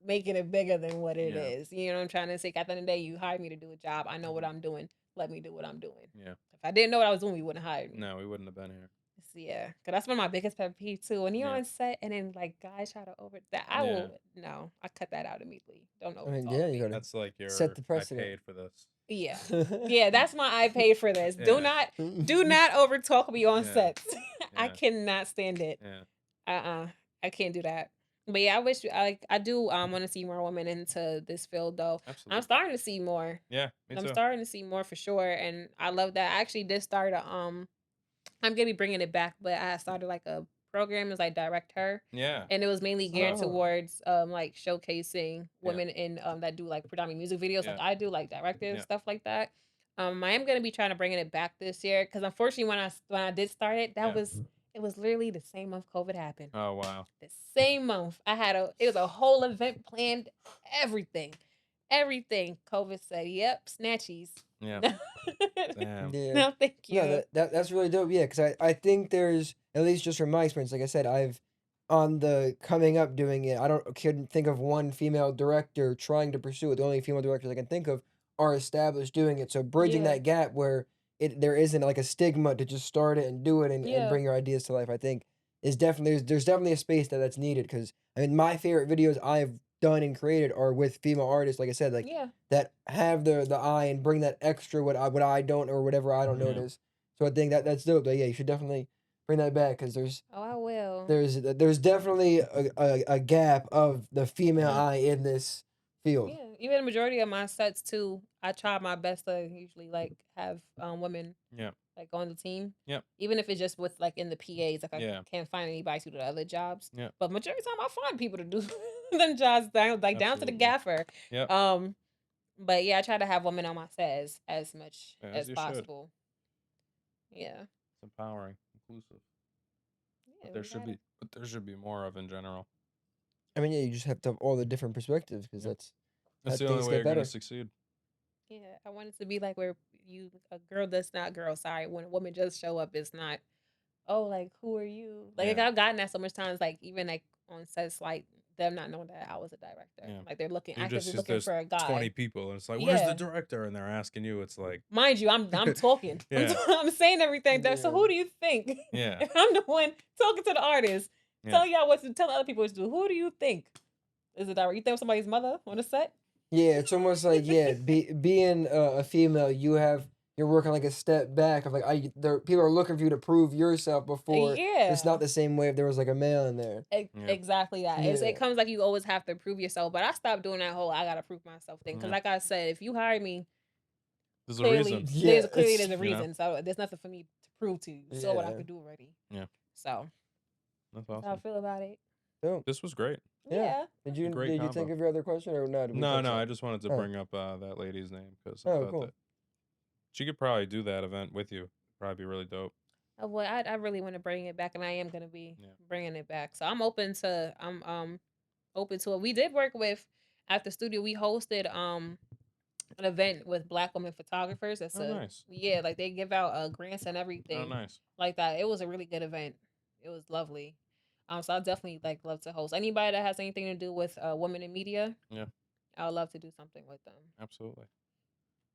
making it bigger than what it Yeah. is. You know what I'm trying to say? At the end of the day, you hired me to do a job. I know what Hmm. I'm doing. Let me do what I'm doing. Yeah. If I didn't know what I was doing, you wouldn't have hired me. No, we wouldn't have been here. So, yeah, because that's one of my biggest pet peeves too. When you're Yeah. on set and then like guys try to over that, I Yeah. will no, I cut that out immediately. Don't I mean, overtalk yeah, you me. gotta That's like set your the I precedent. paid for this. Yeah, yeah, that's my I paid for this. Yeah. Do not overtalk me on Yeah. sets. I Yeah. cannot stand it. Yeah. I can't do that. But yeah, I wish I do want to see more women into this field though. I'm Absolutely. starting to see more. Yeah, me I'm too. starting to see more for sure, and I love that. I actually did start a I'm gonna be bringing it back, but I started like a program as like direct her, Yeah. and it was mainly geared Oh, towards like showcasing Yeah. women in that do like predominantly music videos like Yeah. I do, like directive Yeah. stuff like that. I am gonna be trying to bringing it back this year because unfortunately when I did start it, Yeah. it was literally the same month COVID happened. Oh wow. The same month I had it was a whole event planned, everything, everything. COVID said, "Yep, snatchies." Yeah. No, Damn. yeah. no, thank No, you. that's really dope. Yeah, because I think there's at least just from my experience, like I said, I've on the coming up doing it. I couldn't think of one female director trying to pursue it. The only female directors I can think of are established doing it. So bridging Yeah, that gap where there isn't like a stigma to just start it and do it and yeah, bring your ideas to life, I think is definitely there's definitely a space that's needed. Because I mean, my favorite videos I've done and created are with female artists. Like I said, like yeah. that have the eye and bring that extra what I don't or whatever I don't Yeah. notice. So I think that's dope. But yeah, you should definitely bring that back because Oh, I will. there's definitely a gap of the female Yeah. eye in this field. Yeah, even the majority of my sets too, I try my best to usually like have women Yeah. like on the team. Yep. Even if it's just with like in the PAs, like I Yeah. can't find anybody to do the other jobs. Yeah. But majority of the time I find people to do them jobs down like down to the Absolutely. gaffer. Yep. But yeah, I try to have women on my set as much As as you should. possible. Yeah. It's empowering, inclusive. Yeah, But there should be more of in general. I mean, yeah, you just have to have all the different perspectives because Yeah. that's That's how the only things way get you're gonna better. succeed. Yeah, I want it to be like where a girl that's not girl, sorry, when a woman just show up, it's not, oh, like who are you? Like Yeah. I've gotten that so much times, like even like on sets, like them not knowing that I was a director. Yeah. Like they're looking You're actively just looking there's for a 20 guy. people and it's like, where's the Yeah. director? And they're asking you. It's like, Mind you, I'm talking. Yeah. I'm saying everything there. So Yeah. who do you think? Yeah. If I'm the one talking to the artist, Yeah. tell y'all what to tell other people what to do. Who do you think is the director? You think somebody's mother on the set? Yeah, it's almost like being a female, you're working like a step back of like people are looking for you to prove yourself before. It's Yeah. not the same way if there was like a male in there. Yeah. Exactly that. Yeah. It comes like you always have to prove yourself. But I stopped doing that whole I gotta prove myself thing. Because Yeah. like I said, if you hire me, There's a clearly reason. Yeah, there's a you know? reason. So there's nothing for me to prove to you. You saw what I Yeah. could do already. Yeah. So That's that's how I awesome. feel about it. So, This was great. yeah. Yeah. Great Did you think combo. of your other question or not? No, I just wanted to Oh. bring up that lady's name because I Oh, thought cool. that she could probably do that event with you. Probably be really dope. Well, I really want to bring it back, and I am gonna be Yeah. bringing it back. So I'm open to it. We did work with at the studio. We hosted an event with Black women photographers. That's Nice. yeah, like they give out grants and Oh, everything nice. like that. It was a really good event. It was lovely. So I definitely like love to host anybody that has anything to do with women in media. Yeah. I would love to do something with them. Absolutely.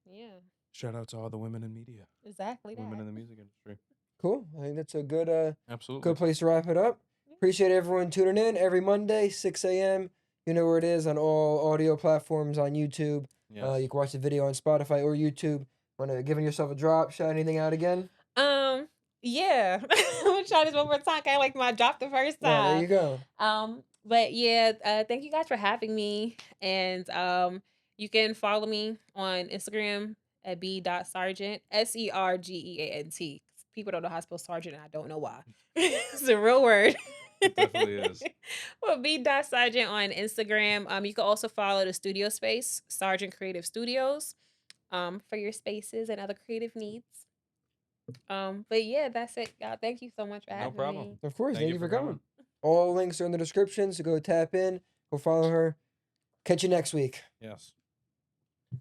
Yeah, Shout out to all the women in media, exactly women that. in the music industry. Cool. I think that's a good Absolutely. good place to wrap it up. Appreciate everyone tuning in every Monday, 6 a.m. You know where it is on all audio platforms on YouTube. Yes. You can watch the video on Spotify or YouTube. Want to giving yourself a drop? Shout anything out again? Yeah. I'm gonna try this one more time. I like my drop the first Yeah, there time. you go. But yeah, thank you guys for having me. And you can follow me on Instagram at B.Sergeant, SERGEANT. People don't know how to spell sergeant, and I don't know why. It's a real word. It definitely is. Well, B.Sergeant on Instagram. You can also follow the studio space, Sergeant Creative Studios, for your spaces and other creative needs. But yeah, that's it, y'all. Thank you so much for having problem. me. Of course. Thank Thank you you for for coming. All links are in the description, so go tap in, go follow her. Catch you next week. Yes.